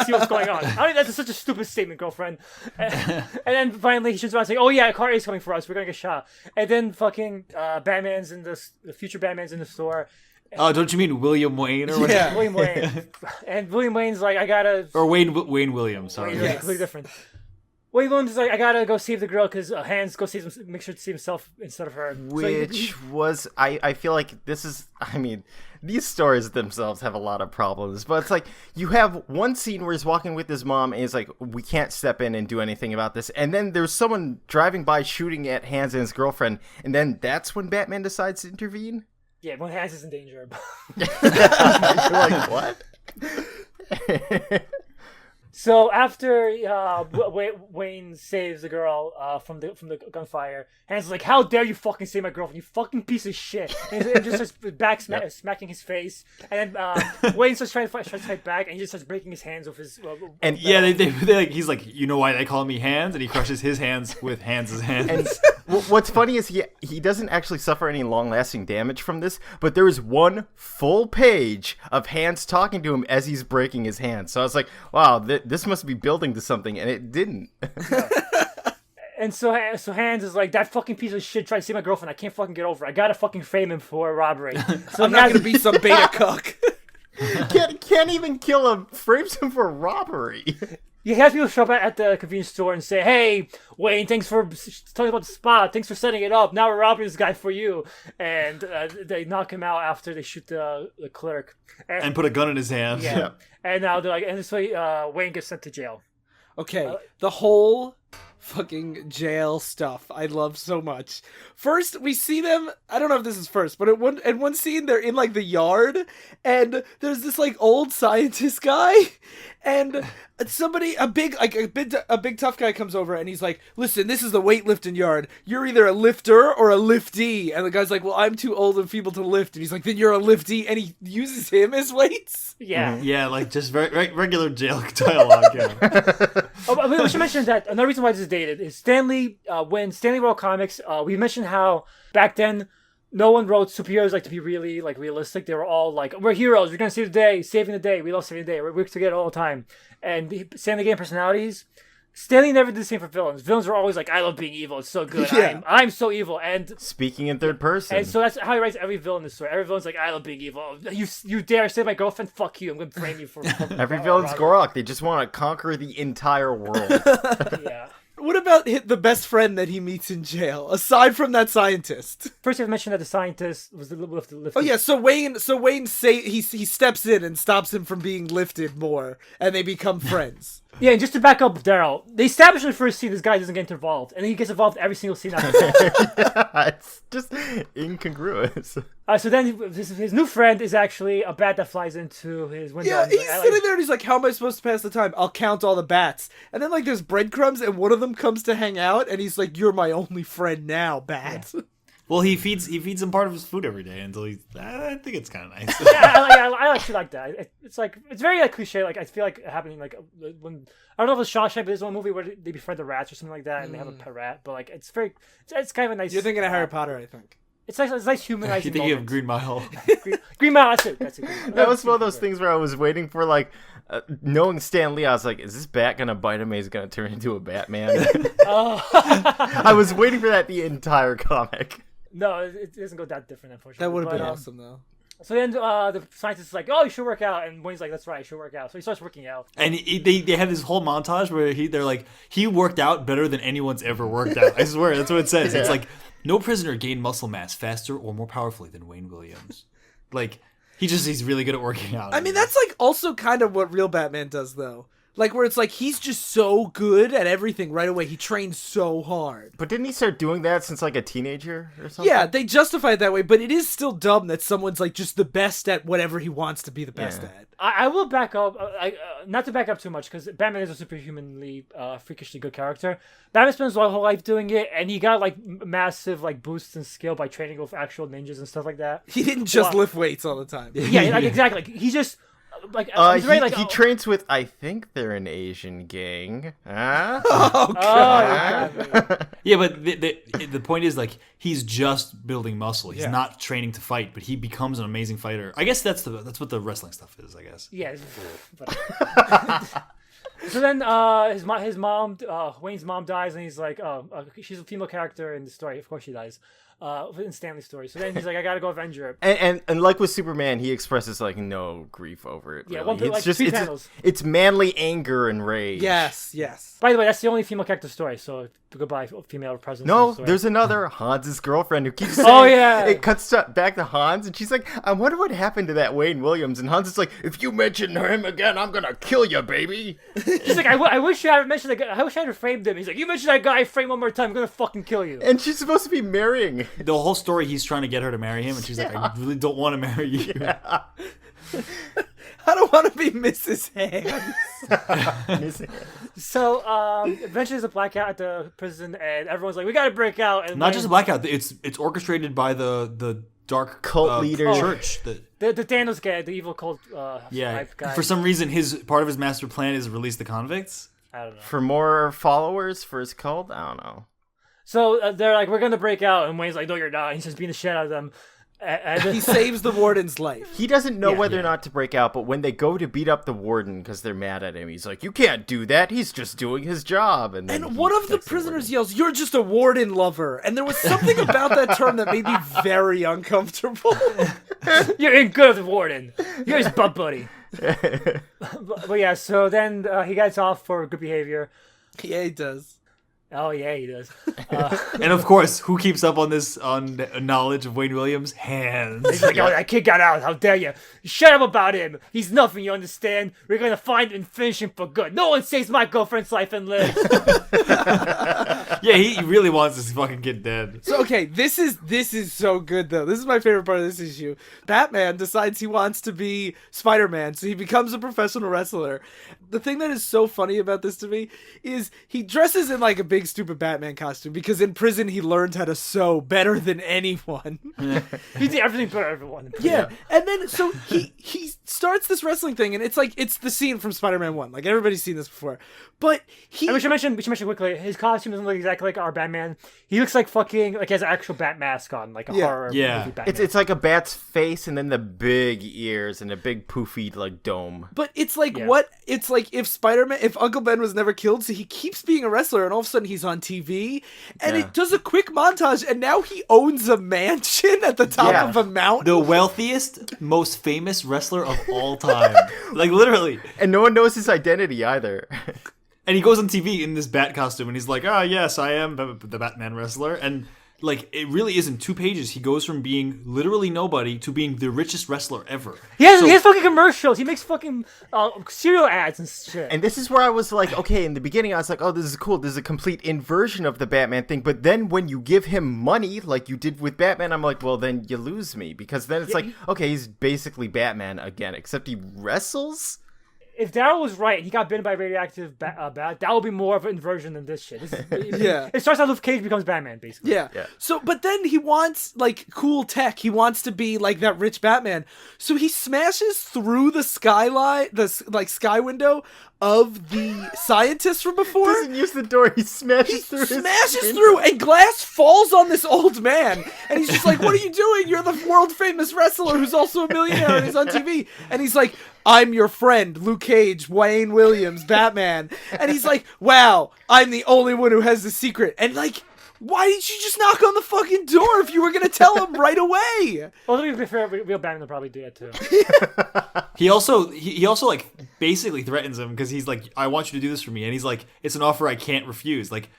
see what's going on. I mean, that's such a stupid statement, girlfriend. And then finally he turns around and says, "Oh yeah, a car is coming for us. We're gonna get shot." And then fucking Batman's in the future Batman's in the store. Oh, don't you mean William Wayne or whatever? Yeah. William Wayne. And William Wayne's like, "I gotta..." Or Wayne Williams, sorry. Yeah, completely different. William Williams is like, "I gotta go save the girl because Hans go make sure to save himself instead of her." Which was, I feel like this is, I mean, these stories themselves have a lot of problems, but it's like, you have one scene where he's walking with his mom and he's like, we can't step in and do anything about this. And then there's someone driving by shooting at Hans and his girlfriend. And then that's when Batman decides to intervene. Yeah, when Hans is in danger. You're like, what? So after Wayne saves the girl from the gunfire, Hans is like, "How dare you fucking save my girlfriend, you fucking piece of shit!" And just starts smacking his face, and then Wayne starts trying to fight back, and he just starts breaking his hands with his. And Yeah, they like, he's like, "You know why they call me Hands?" And he crushes his hands with Hans' hands. And what's funny is he doesn't actually suffer any long-lasting damage from this, but there is one full page of Hans talking to him as he's breaking his hands. So I was like, wow, this must be building to something, and it didn't. And so Hans is like, "That fucking piece of shit tried to save my girlfriend. I can't fucking get over it. I gotta fucking frame him for robbery." So I'm not going to be some beta cuck. Can't even kill him. Frames him for robbery. He has people show up at the convenience store and say, "Hey, Wayne, thanks for telling about the spot. Thanks for setting it up. Now we're robbing this guy for you." And they knock him out after they shoot the clerk. And put a gun in his hand. Yeah. And now they're like, and this way Wayne gets sent to jail. Okay, the whole fucking jail stuff I love so much. First, we see them, I don't know if this is first, but in one scene, they're in, like, the yard, and there's this, like, old scientist guy, and somebody, a big tough guy comes over, and he's like, "Listen, this is the weightlifting yard. You're either a lifter or a liftee." And the guy's like, "Well, I'm too old and feeble to lift." And he's like, "Then you're a liftee," and he uses him as weights. Yeah. Yeah, like just very regular jail dialogue. Yeah. We should mention that another reason why this is dated is Stanley, when Stanley wrote comics, we mentioned how back then no one wrote superheroes like to be really like realistic. They were all like, "We're heroes. We're gonna save the day, saving the day. We love saving the day. We're together all the time." And Stanley gave personalities. Stanley never did the same for villains. Villains were always like, "I love being evil. It's so good. Yeah. I'm so evil." And Speaking in third person. so that's how he writes every villain in the story. Every villain's like, "I love being evil. You dare save my girlfriend? Fuck you. I'm gonna frame you for." Every villain's Gorok. They just want to conquer the entire world. Yeah. What about the best friend that he meets in jail, aside from that scientist? First, you have to mention that the scientist was the lift. Oh yeah, so Wayne he steps in and stops him from being lifted more, and they become friends. Yeah, and just to back up Darryl, they established in the first scene this guy doesn't get involved, and then he gets involved every single scene after that. It's just incongruous. So then his new friend is actually a bat that flies into his window. Yeah, he's Like, sitting there and he's like, "How am I supposed to pass the time? I'll count all the bats." And then like there's breadcrumbs, and one of them comes to hang out, and he's like, "You're my only friend now, bat." Yeah. Well, he feeds him part of his food every day until he's. I think it's kind of nice. Yeah, I actually like that. It's like it's very like cliche. Like I feel like happening like when I don't know if it's Shawshank, but there's one movie where they befriend the rats or something like that, and they have a pet rat. But like it's kind of a nice. You're thinking of Harry Potter, I think. It's nice humanizing. You think of moments. Green Mile? Green Mile. That's it. That was one of those things where I was waiting for, like, knowing Stan Lee, I was like, is this bat going to bite him? He's going to turn into a Batman? I was waiting for that the entire comic. No, it doesn't go that different, unfortunately. That would have been awesome, though. So then the scientist is like, "Oh, you should work out," and Wayne's like, "That's right, I should work out." So he starts working out. And they have this whole montage where they're like, he worked out better than anyone's ever worked out. I swear, that's what it says. Yeah. It's like, no prisoner gained muscle mass faster or more powerfully than Wayne Williams. Like, he's really good at working out. I mean, that's like also kind of what real Batman does, though. Like, where it's like, he's just so good at everything right away. He trains so hard. But didn't he start doing that since, like, a teenager or something? Yeah, they justify it that way, but it is still dumb that someone's, like, just the best at whatever he wants to be the best at. I will back up, not to back up too much, because Batman is a superhumanly, freakishly good character. Batman spends his whole life doing it, and he got, like, massive, like, boosts in skill by training with actual ninjas and stuff like that. He didn't just lift weights all the time. Yeah, like, exactly. Like, he just... Like, he trains with, I think they're an Asian gang. Huh? Oh, God. Yeah, but the point is, like, he's just building muscle. He's not training to fight, but he becomes an amazing fighter. I guess that's what the wrestling stuff is, I guess. Yeah. So then his mom, Wayne's mom dies, and he's like, she's a female character in the story. Of course she dies. In Stanley's story. So then he's like, I gotta go avenge her. And like with Superman, he expresses like no grief over it. Yeah, really. like 3 panels. It's manly anger and rage. Yes. By the way, that's the only female character story. So goodbye, female presence. No, in the there's another Hans's girlfriend who keeps saying. Oh yeah. It cuts back to Hans, and she's like, I wonder what happened to that Wayne Williams. And Hans is like, if you mention him again, I'm gonna kill you, baby. She's like, I wish I had mentioned that guy. I wish I had framed him. He's like, you mentioned that guy, frame one more time, I'm gonna fucking kill you. And she's supposed to be marrying. The whole story, he's trying to get her to marry him, and she's like, I really don't want to marry you. Yeah. I don't want to be Mrs. Hands. So eventually there's a blackout at the prison, and everyone's like, we gotta break out. And not just a blackout, it's orchestrated by the dark cult leader church. The Thanos guy, the evil cult type guy. For some reason, part of his master plan is release the convicts. I don't know. For more followers for his cult? I don't know. So they're like, we're gonna break out, and Wayne's like, no, you're not. He's just beating the shit out of them. And he saves the warden's life. He doesn't know whether or not to break out, but when they go to beat up the warden because they're mad at him, he's like, you can't do that. He's just doing his job. And one of the prisoners yells, you're just a warden lover. And there was something about that term that made me very uncomfortable. You're in good with Warden. You're his butt buddy. But yeah, so then he gets off for good behavior. Yeah, he does. Oh yeah, he does. And of course, who keeps up on this knowledge of Wayne Williams? Hands. He's like, oh, that kid got out. How dare you? Shut up about him. He's nothing, you understand? We're gonna find and finish him for good. No one saves my girlfriend's life and lives. Yeah, he really wants this fucking kid dead. So okay, this is so good though. This is my favorite part of this issue. Batman decides he wants to be Spider-Man, so he becomes a professional wrestler. The thing that is so funny about this to me is he dresses in like a big stupid Batman costume because in prison he learned how to sew better than anyone. He did everything for everyone. Yeah, and then so he starts this wrestling thing, and it's like it's the scene from Spider-Man 1. Like everybody's seen this before, but And we should mention quickly, his costume doesn't look exactly like our Batman. He looks like fucking like he has an actual bat mask on, like a horror movie Batman. It's like a bat's face and then the big ears and a big poofy like dome. But it's like what it's like if Uncle Ben was never killed, so he keeps being a wrestler, and all of a sudden he's on TV, and it does a quick montage, and now he owns a mansion at the top of a mountain. The wealthiest, most famous wrestler of all time. Like literally. And no one knows his identity either. And he goes on TV in this bat costume, and he's like, "Ah, yes, I am the Batman wrestler." And like, it really is in 2 pages. He goes from being literally nobody to being the richest wrestler ever. He has fucking commercials. He makes fucking cereal ads and shit. And this is where I was like, okay, in the beginning I was like, oh, this is cool. This is a complete inversion of the Batman thing. But then when you give him money, like you did with Batman, I'm like, well, then you lose me. Because then it's like, okay, he's basically Batman again, except he wrestles? If Darryl was right and he got bitten by a radioactive bat, that would be more of an inversion than this shit. It starts out Luke Cage becomes Batman, basically. Yeah. So, but then he wants, like, cool tech. He wants to be, like, that rich Batman. So he smashes through the skylight, sky window of the scientist from before. He doesn't use the door. He smashes through, and glass falls on this old man. And he's just like, what are you doing? You're the world-famous wrestler who's also a millionaire and he's on TV. And he's like, I'm your friend, Luke Cage, Wayne Williams, Batman. And he's like, wow, I'm the only one who has the secret. And like, why didn't you just knock on the fucking door if you were going to tell him right away? Well, to be fair, real Batman will probably do that too. He also like basically threatens him because he's like, I want you to do this for me. And he's like, it's an offer I can't refuse. Like,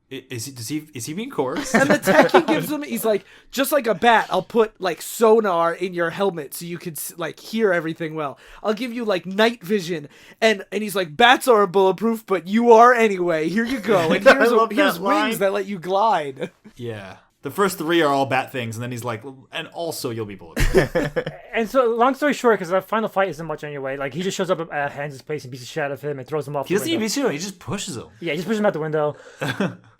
is he being coerced? And the tech he gives him, he's like, just like a bat, I'll put like sonar in your helmet so you could like hear everything well. I'll give you like night vision, and he's like, bats are bulletproof, but you are anyway. Here you go, and here's wings that let you glide. Yeah. The first 3 are all bat things, and then he's like, and also you'll be bulletproof. And so, long story short, because the final fight isn't much anyway, like, he just shows up at Hans' place and beats the shit out of him and throws him off He the doesn't window. even see him, he just pushes him. Yeah, he just pushes him out the window.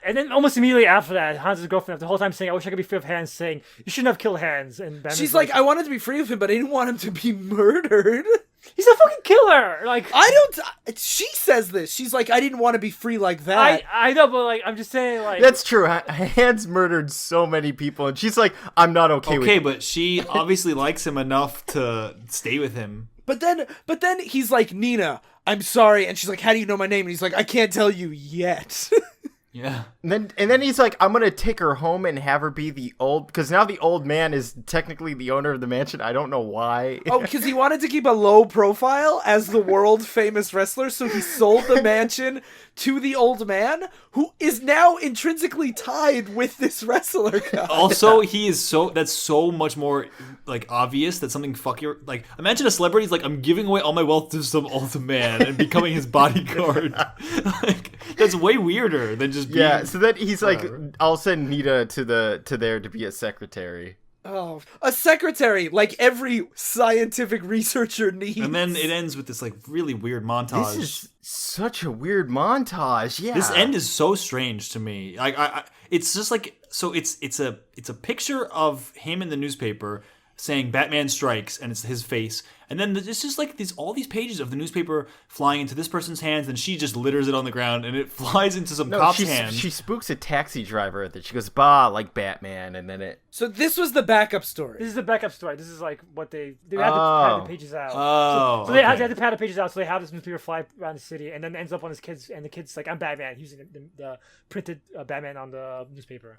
And then almost immediately after that, Hans' girlfriend, the whole time saying, I wish I could be free of Hans, saying, you shouldn't have killed Hans. And Batman's She's like, I wanted to be free of him, but I didn't want him to be murdered. he's a fucking killer! Like, she says this. She's like, I didn't want to be free like that. I know, but like, I'm just saying, like... That's true. Hans murdered so many people, and she's like, I'm not okay with it. Okay, but she obviously likes him enough to stay with him. But then he's like, Nina, I'm sorry. And she's like, how do you know my name? And he's like, I can't tell you yet. Yeah. And then he's like, I'm gonna take her home and have her be because now the old man is technically the owner of the mansion. I don't know why. Oh, because he wanted to keep a low profile as the world famous wrestler, so he sold the mansion to the old man, who is now intrinsically tied with this wrestler guy. Also, that's so much more like obvious that something like, imagine a celebrity's like, I'm giving away all my wealth to some old man and becoming his bodyguard. Like, that's way weirder than just being... So then he's like, I'll send Nita to there to be a secretary. Oh, a secretary, like every scientific researcher needs. And then it ends with this like really weird montage. This is such a weird montage. Yeah. This end is so strange to me. Like, it's just like, so it's a picture of him in the newspaper saying Batman strikes, and it's his face. And then it's just like all these pages of the newspaper flying into this person's hands, and she just litters it on the ground, and it flies into some cop's hands. She spooks a taxi driver at it. She goes, bah, like Batman, and then it... So this was the backup story. This is the backup story. This is like what they had to pad the pages out. Oh, so they had to pad the pages out, so they have this newspaper fly around the city, and then it ends up on his kids, and the kid's like, I'm Batman, using the printed Batman on the newspaper.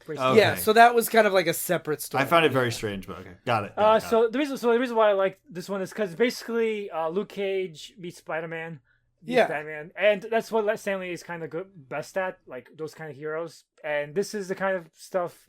Okay. Yeah, so that was kind of like a separate story. I found it very strange, but okay, got it. So the reason why I like this one is because basically Luke Cage meets Spider-Man, meets Batman, and that's what Stan Lee is kind of best at, like those kind of heroes. And this is the kind of stuff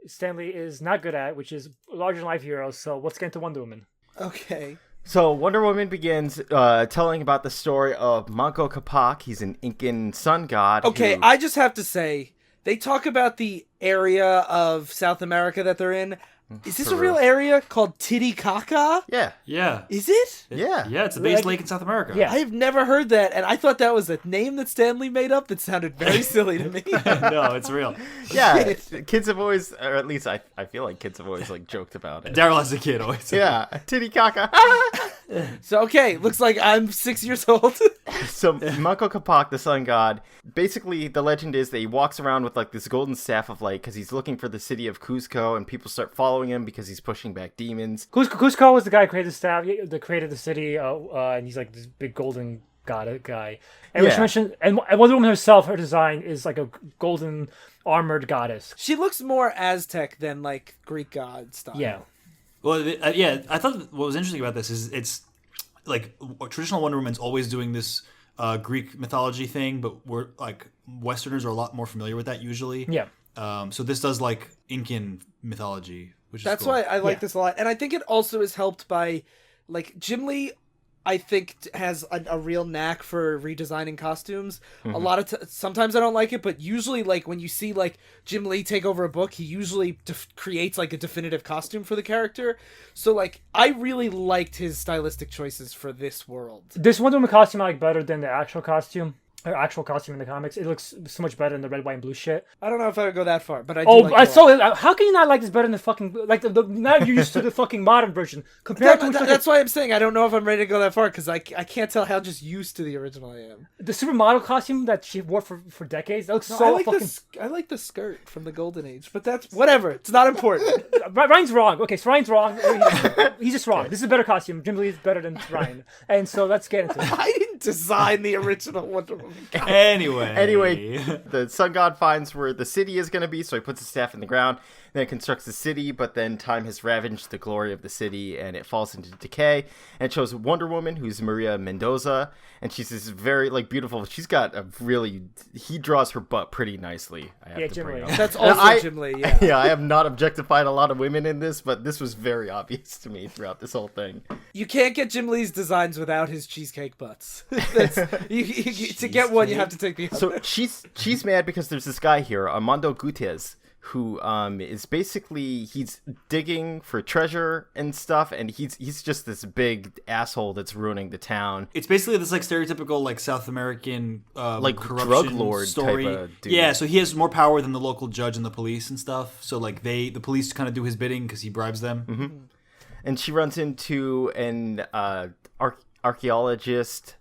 Stan Lee is not good at, which is larger than life heroes. So let's get into Wonder Woman. Okay. So Wonder Woman begins telling about the story of Manco Capac. He's an Incan sun god. Okay, I just have to say, they talk about the area of South America that they're in. Is this a real area called Titicaca? Yeah. Yeah. Is it? Yeah. Yeah, it's the biggest lake in South America. Yeah. I have never heard that, and I thought that was a name that Stan Lee made up that sounded very silly to me. No, it's real. Yeah. Kids have always, or at least I feel like kids have always like joked about it. Darryl as a kid always. Yeah. Titicaca. So, okay, looks like I'm 6 years old. So Manco Capac, the sun god, basically the legend is that he walks around with like this golden staff of light because he's looking for the city of Cusco, and people start following him because he's pushing back demons. Cusco was the guy who created the staff, that created the city, and he's like this big golden god guy. And which mentioned, and Wonder Woman herself, her design is like a golden armored goddess. She looks more Aztec than like Greek god style. Yeah. Well, yeah, I thought what was interesting about this is it's like traditional Wonder Woman's always doing this Greek mythology thing, but we're like Westerners are a lot more familiar with that usually. Yeah. So this does like Incan mythology, which is That's cool. why I like this a lot. And I think it also is helped by, like, Jim Lee, I think, has a real knack for redesigning costumes. A lot of sometimes I don't like it, but usually, like, when you see, like, Jim Lee take over a book, he usually creates, like, a definitive costume for the character. So, like, I really liked his stylistic choices for this world. This Wonder Woman costume I like better than the actual costume. Her actual costume in the comics. It looks so much better than the red, white, and blue shit. I don't know if I would go that far, but I do like how can you not like this better than the fucking, like, now you're used to the fucking modern version compared to that's why I'm saying I don't know if I'm ready to go that far, because I can't tell how just used to the original I am. the supermodel costume that she wore for decades. That looks No, so fucking. I like the skirt from the Golden Age, but that's whatever. It's not important. Ryan's wrong. Okay, so Ryan's wrong. He's just wrong. This is a better costume. Jim Lee is better than Ryan, and so let's get into it. I didn't design the original Wonder Woman. Anyway, the sun god finds where the city is going to be, so he puts his staff in the ground, then constructs the city, but then time has ravaged the glory of the city, and it falls into decay, and it shows Wonder Woman, who's Maria Mendoza, and she's this very, like, beautiful, she's got a really, he draws her butt pretty nicely, I have to Jim bring Lee. up. That's also Jim Lee, yeah. Yeah, I have not objectified a lot of women in this, but this was very obvious to me throughout this whole thing. You can't get Jim Lee's designs without his cheesecake butts. To get one, you have to take the other. So she's mad because there's this guy here, Armando Gutierrez, who is basically, he's digging for treasure and stuff, and he's just this big asshole that's ruining the town. It's basically this like stereotypical like South American Like corruption drug lord story. type of dude. Yeah, so he has more power than the local judge and the police and stuff. So like the police kind of do his bidding because he bribes them. Mm-hmm. And she runs into an archaeologist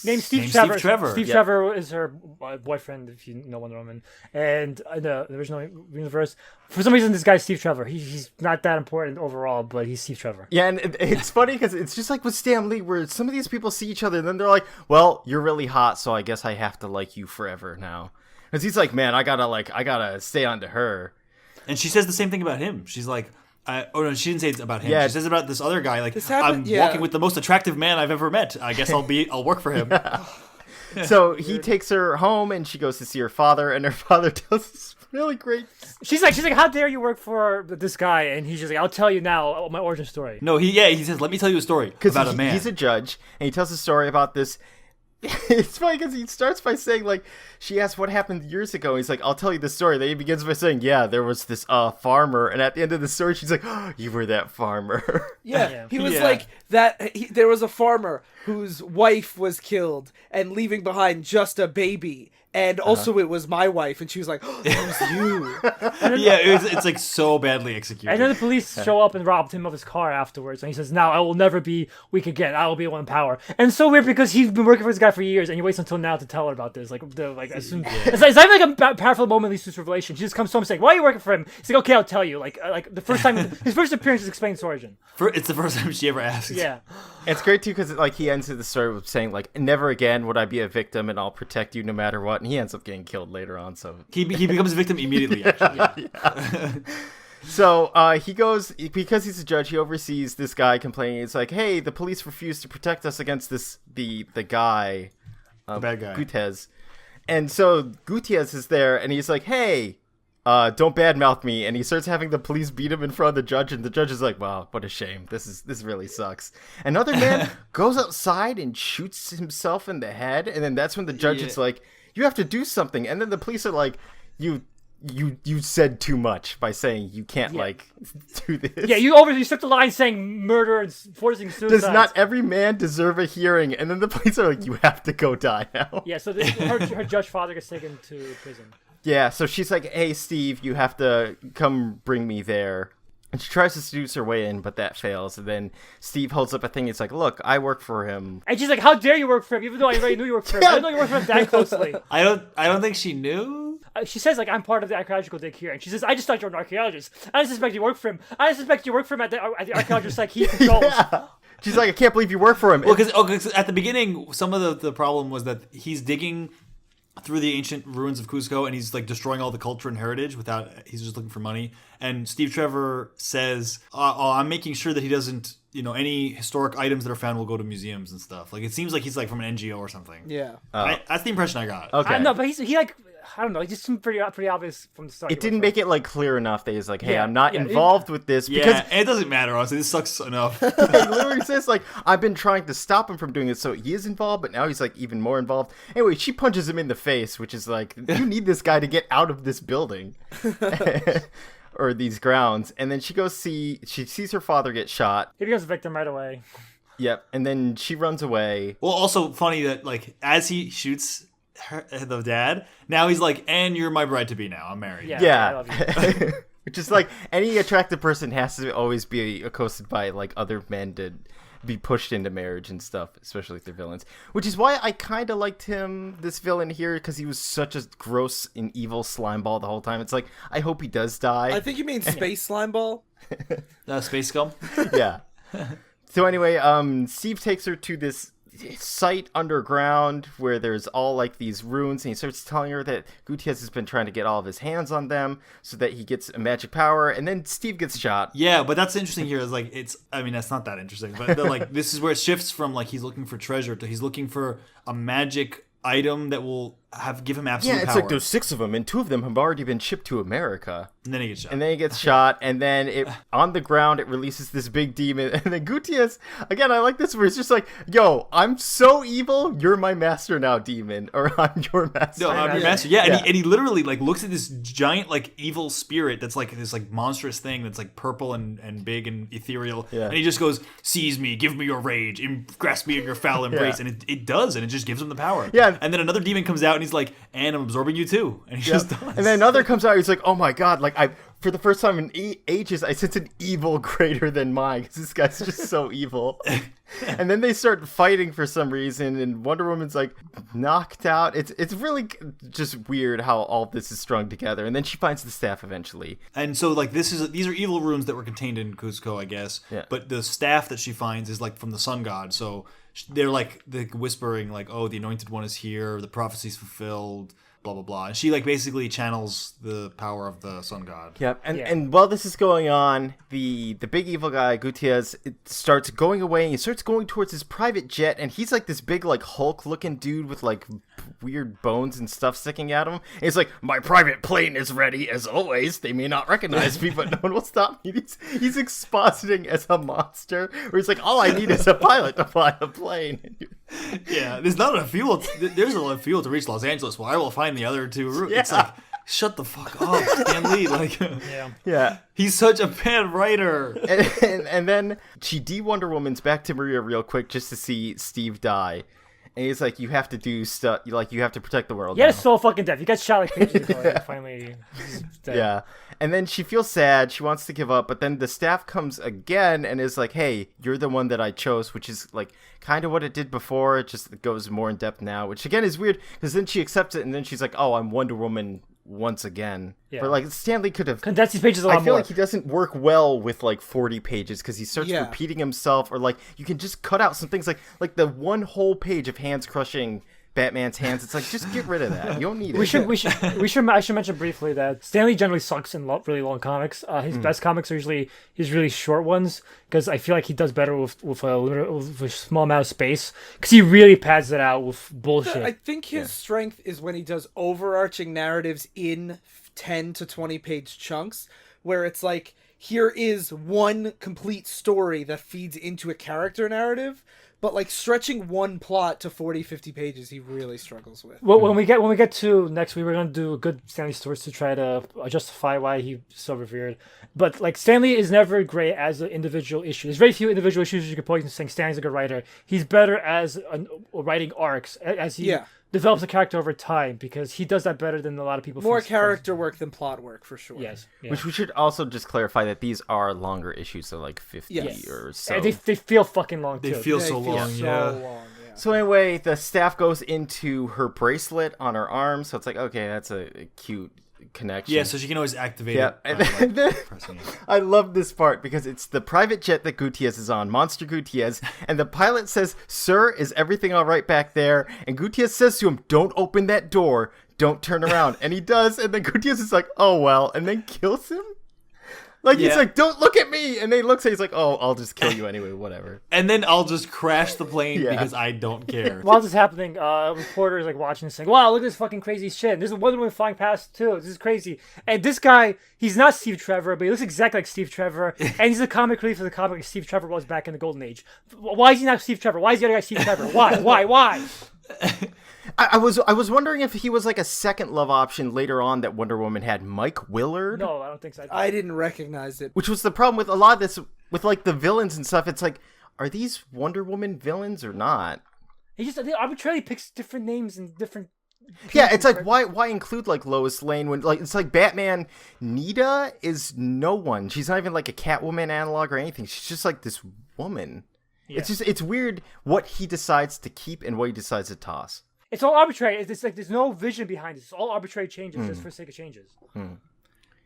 Named Steve Trevor. Steve Trevor is her boyfriend, if you know Wonder Woman. And in the original universe, for some reason, this guy's Steve Trevor. He's not that important overall, but he's Steve Trevor. Yeah, and it's funny because it's just like with Stan Lee, where some of these people see each other, and then they're like, well, you're really hot, so I guess I have to like you forever now. Because he's like, man, I gotta stay on to her. And she says the same thing about him. She's like, no, she didn't say it's about him. Yeah. She says about this other guy. Like, happened, I'm walking with the most attractive man I've ever met. I guess I'll work for him. So he takes her home, and she goes to see her father, and her father tells this really great. She's like, how dare you work for this guy? And he's just like, I'll tell you now my origin story. No, he says, let me tell you a story about a man. He's a judge, and he tells a story about this. It's funny because he starts by saying, like, she asks what happened years ago. He's like, I'll tell you the story. Then he begins by saying, yeah, there was this farmer. And at the end of the story, she's like, oh, you were that farmer. Yeah, he was like that. There was a farmer whose wife was killed and leaving behind just a baby. And also it was my wife. And she was like, oh, it was you. Yeah, it's like so badly executed. And then the police show up and robbed him of his car afterwards. And he says, now I will never be weak again. I will be one in power. And it's so weird because he's been working for this guy for years. And he waits until now to tell her about this. It's not like a powerful moment leads to his revelation. She just comes to him and saying, why are you working for him? He's like, okay, I'll tell you. Like the first time, his first appearance is explains his origin. It's the first time she ever asks. Yeah. It's great too because like he ends the story with saying like, "Never again would I be a victim, and I'll protect you no matter what." And he ends up getting killed later on. So He becomes a victim immediately. Actually. So he goes, because he's a judge, he oversees this guy complaining. It's like, hey, the police refuse to protect us against the guy, bad guy. Gutierrez. And so Gutierrez is there, and he's like, hey, don't badmouth me. And he starts having the police beat him in front of the judge, and the judge is like, wow, what a shame. This really sucks. Another man goes outside and shoots himself in the head, and then that's when the judge is like, you have to do something. And then the police are like, you said too much by saying you can't do this. Yeah, you stepped the line saying murder and forcing suicide. Does not every man deserve a hearing? And then the police are like, you have to go die now. Yeah, so her judge father gets taken to prison. Yeah, so she's like, hey, Steve, you have to come bring me there. And she tries to seduce her way in, but that fails. And then Steve holds up a thing. He's like, look, I work for him. And she's like, how dare you work for him, even though I already knew you worked for him. I didn't know you worked for him that closely. I don't think she knew. She says, like, I'm part of the archaeological dig here. And she says, I just thought you were an archaeologist. I didn't suspect you worked for him. I didn't suspect you worked for him at the archaeologist like he controls. Yeah. She's like, I can't believe you work for him. Well, because at the beginning, some of the problem was that he's digging through the ancient ruins of Cusco, and he's like destroying all the culture and heritage he's just looking for money. And Steve Trevor says, I'm making sure that he doesn't, any historic items that are found will go to museums and stuff. Like, it seems like he's like from an NGO or something. Yeah. That's the impression I got. Okay. I know, but he like, I don't know, he just seemed pretty obvious from the start. It didn't make it like clear enough that he's like, hey, Yeah, I'm not involved with this. Yeah, Because and it doesn't matter, honestly. This sucks enough. he literally says, like, I've been trying to stop him from doing it, so he is involved, but now he's, like, even more involved. Anyway, she punches him in the face, which is like, you need this guy to get out of this building. Or these grounds. And then she sees her father get shot. He becomes a victim right away. Yep. And then she runs away. Well, also funny that, like, as he shoots the dad, now he's like, and you're my bride-to-be now. I'm married. Yeah. I love you. Which is like, any attractive person has to always be accosted by, like, other men to be pushed into marriage and stuff, especially if they're villains. Which is why I kind of liked this villain here, because he was such a gross and evil slimeball the whole time. It's like, I hope he does die. I think you mean Space Slimeball. Space Scum? Yeah. So anyway, Steve takes her to this site underground where there's all like these ruins, and he starts telling her that Gutierrez has been trying to get all of his hands on them so that he gets a magic power, and then Steve gets shot. Yeah, but that's interesting here is like, that's not that interesting, but like, this is where it shifts from like he's looking for treasure to he's looking for a magic item that will give him absolute power. Yeah, it's like there's 6 of them, and 2 of them have already been shipped to America. And then he gets shot. And then on the ground, it releases this big demon. And then Gutierrez, again, I like this where it's just like, yo, I'm so evil, you're my master now, demon. Or I'm your master. No, I'm your master. Yeah, and he literally like looks at this giant like evil spirit that's like this like monstrous thing that's like purple and big and ethereal. Yeah. And he just goes, seize me, give me your rage, grasp me in your foul embrace. And it does, and it just gives him the power. Yeah. And then another demon comes out and he's like, and I'm absorbing you too. And he just does. And then another comes out, he's like, oh my god, like for the first time in ages, I sense an evil greater than mine, because this guy's just so evil. And then they start fighting for some reason, and Wonder Woman's like knocked out. It's really just weird how all this is strung together. And then she finds the staff eventually. And so like these are evil runes that were contained in Cusco, I guess. Yeah. But the staff that she finds is like from the sun god. So they're like whispering like, oh, the anointed one is here, the prophecy's fulfilled, blah blah blah. And she like basically channels the power of the sun god. Yep. And while this is going on, the big evil guy Gutierrez starts going away, and he starts going towards his private jet, and he's like this big like Hulk looking dude with like weird bones and stuff sticking at him. And he's like, my private plane is ready as always. They may not recognize me, but no one will stop me. He's expositing as a monster, where he's like, all I need is a pilot to fly a plane. Yeah, there's not enough fuel. There's a lot of fuel to reach Los Angeles. Well, I will find the other 2 routes. Yeah. It's like, shut the fuck up, Stan Lee. Like, Yeah. He's such a bad writer. And then she Wonder Woman's back to Maria real quick just to see Steve die. And he's like, you have to do stuff, like, you have to protect the world. Yeah, it's so fucking dead. He got shot like pages ago, and finally he's dead. Yeah. And then she feels sad. She wants to give up. But then the staff comes again and is like, hey, you're the one that I chose, which is like kind of what it did before. It just goes more in depth now, which again is weird because then she accepts it. And then she's like, oh, I'm Wonder Woman once again. Yeah. But like Stanley could have Condense these pages a lot I feel more. like he doesn't work well with like 40 pages because he starts Yeah. repeating himself, or like you can just cut out some things like the one whole page of hands crushing Batman's hands. It's like, just get rid of that. You don't need it. I should mention briefly that Stanley generally sucks in really long comics. His best comics are usually his really short ones, because I feel like he does better with a small amount of space, because he really pads it out with bullshit. I think his strength is when he does overarching narratives in 10 to 20 page chunks, where it's like, here is one complete story that feeds into a character narrative, but like stretching one plot to 40, 50 pages, he really struggles with. Well, when we get to next week, we're gonna do a good Stanley stories to try to justify why he's so revered. But like, Stanley is never great as an individual issue. There's very few individual issues you can point to saying Stanley's a good writer. He's better as writing arcs, as he develops a character over time, because he does that better than a lot of people. More character work than plot work, for sure. Yes. Yeah. Which we should also just clarify that these are longer issues, so like 50 or so. And they feel fucking long too. They feel so long, yeah. So anyway, the staff goes into her bracelet on her arm, so it's like, okay, that's a cute connection. Yeah, so she can always activate Yeah, it. and then Pressing it. I love this part because it's the private jet that Gutierrez is on, Monster Gutierrez, and the pilot says, "Sir, is everything all right back there?" And Gutierrez says to him, "Don't open that door, don't turn around." And he does, and then Gutierrez is like, "Oh well," and then kills him. Like, he's like, "Don't look at me," and then he looks at, he's like, "Oh, I'll just kill you anyway, whatever." And then I'll just crash the plane because I don't care. While this is happening, a reporter is like watching this, saying, "Wow, look at this fucking crazy shit. There's a Wonder Woman flying past too. This is crazy." And this guy, he's not Steve Trevor, but he looks exactly like Steve Trevor, and he's a comic relief for the comic Steve Trevor was back in the Golden Age. Why is he not Steve Trevor? Why is the other guy Steve Trevor? Why? I was wondering if he was like a second love option later on that Wonder Woman had, Mike Willard. No, I don't think so. I didn't recognize it. Which was the problem with a lot of this, with like the villains and stuff. It's like, are these Wonder Woman villains or not? He just arbitrarily picks different names and different. Yeah, it's like, why include like Lois Lane when like it's like Batman Nita is no one. She's not even like a Catwoman analog or anything. She's just like this woman. Yeah. It's weird what he decides to keep and what he decides to toss. It's all arbitrary. It's like there's no vision behind it. It's all arbitrary changes just for the sake of changes.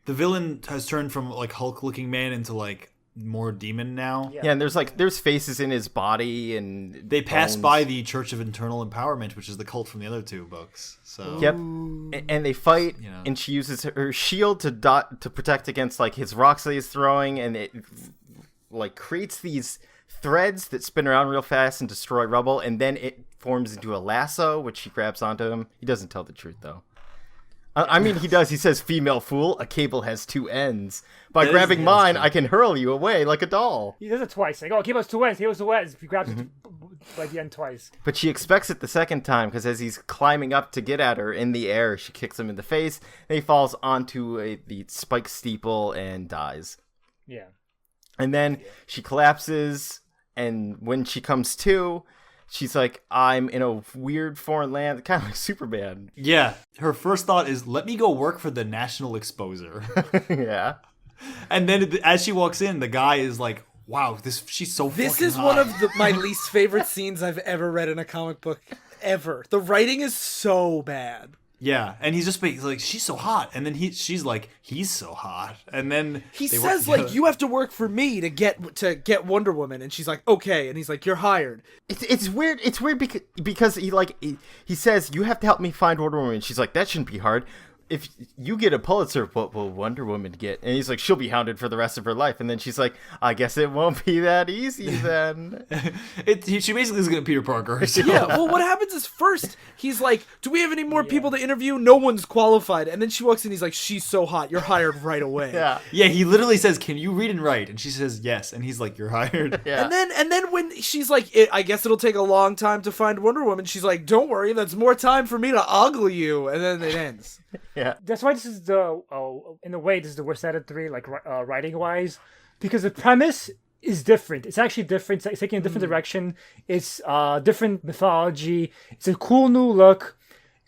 The villain has turned from like Hulk-looking man into like more demon now. Yeah, and there's faces in his body, and they pass by the Church of Internal Empowerment, which is the cult from the other two books. So yep, and they fight, and she uses her shield to protect against like his rocks that he's throwing, and it like creates these threads that spin around real fast and destroy rubble, and then it forms into a lasso, which she grabs onto him. He doesn't tell the truth, though. I mean, he does. He says, "Female fool, a cable has two ends. By grabbing mine, I can hurl you away like a doll." He does it twice. Like, "Oh, cable has two ends. Cable has two ends." He grabs it by the end twice. But she expects it the second time, because as he's climbing up to get at her in the air, she kicks him in the face, and he falls onto the spike steeple and dies. Yeah. And then she collapses, and when she comes to, she's like, "I'm in a weird foreign land," kind of like Superman. Yeah. Her first thought is, let me go work for the National Exposer. Yeah. And then as she walks in, the guy is like, wow, she's so fucking This is hot. one of my least favorite scenes I've ever read in a comic book, ever. The writing is so bad. Yeah, and he's just like, she's so hot, and then she's like, he's so hot, and then he says like, "You have to work for me to get Wonder Woman," and she's like, "Okay," and he's like, "You're hired." It's weird. It's weird because he says, "You have to help me find Wonder Woman." And she's like, "That shouldn't be hard. If you get a Pulitzer, what will Wonder Woman get?" And he's like, "She'll be hounded for the rest of her life." And then she's like, "I guess it won't be that easy then." She basically is going to Peter Parker herself. Yeah, well, what happens is first, he's like, "Do we have any more people to interview? No one's qualified." And then she walks in, he's like, "She's so hot, you're hired right away." Yeah. Yeah, he literally says, "Can you read and write?" And she says, "Yes." And he's like, "You're hired." Yeah. And then when she's like, "I guess it'll take a long time to find Wonder Woman," she's like, "Don't worry, that's more time for me to ogle you." And then it ends. Yeah. That's why this is in a way, this is the worst out of three, like writing wise, because the premise is different. It's actually different. It's taking a different direction. It's different mythology. It's a cool new look,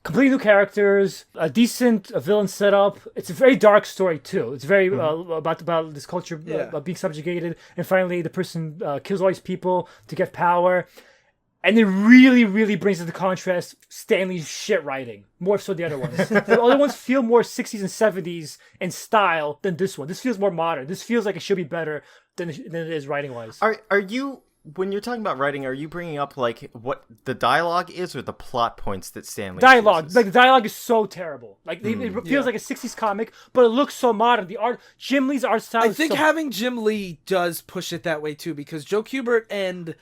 completely new characters, a decent villain setup. It's a very dark story too. It's very about this culture being subjugated, and finally the person kills all these people to get power. And it really, really brings into contrast Stanley's shit writing, more so the other ones. The other ones feel more 60s and 70s in style than this one. This feels more modern. This feels like it should be better than it is writing-wise. Are you, when you're talking about writing, are you bringing up like what the dialogue is or the plot points that Stanley Dialogue. chooses? Like, the dialogue is so terrible. Like, it feels like a 60s comic, but it looks so modern. The art, Jim Lee's art style I think having Jim Lee does push it that way too, because Joe Kubert and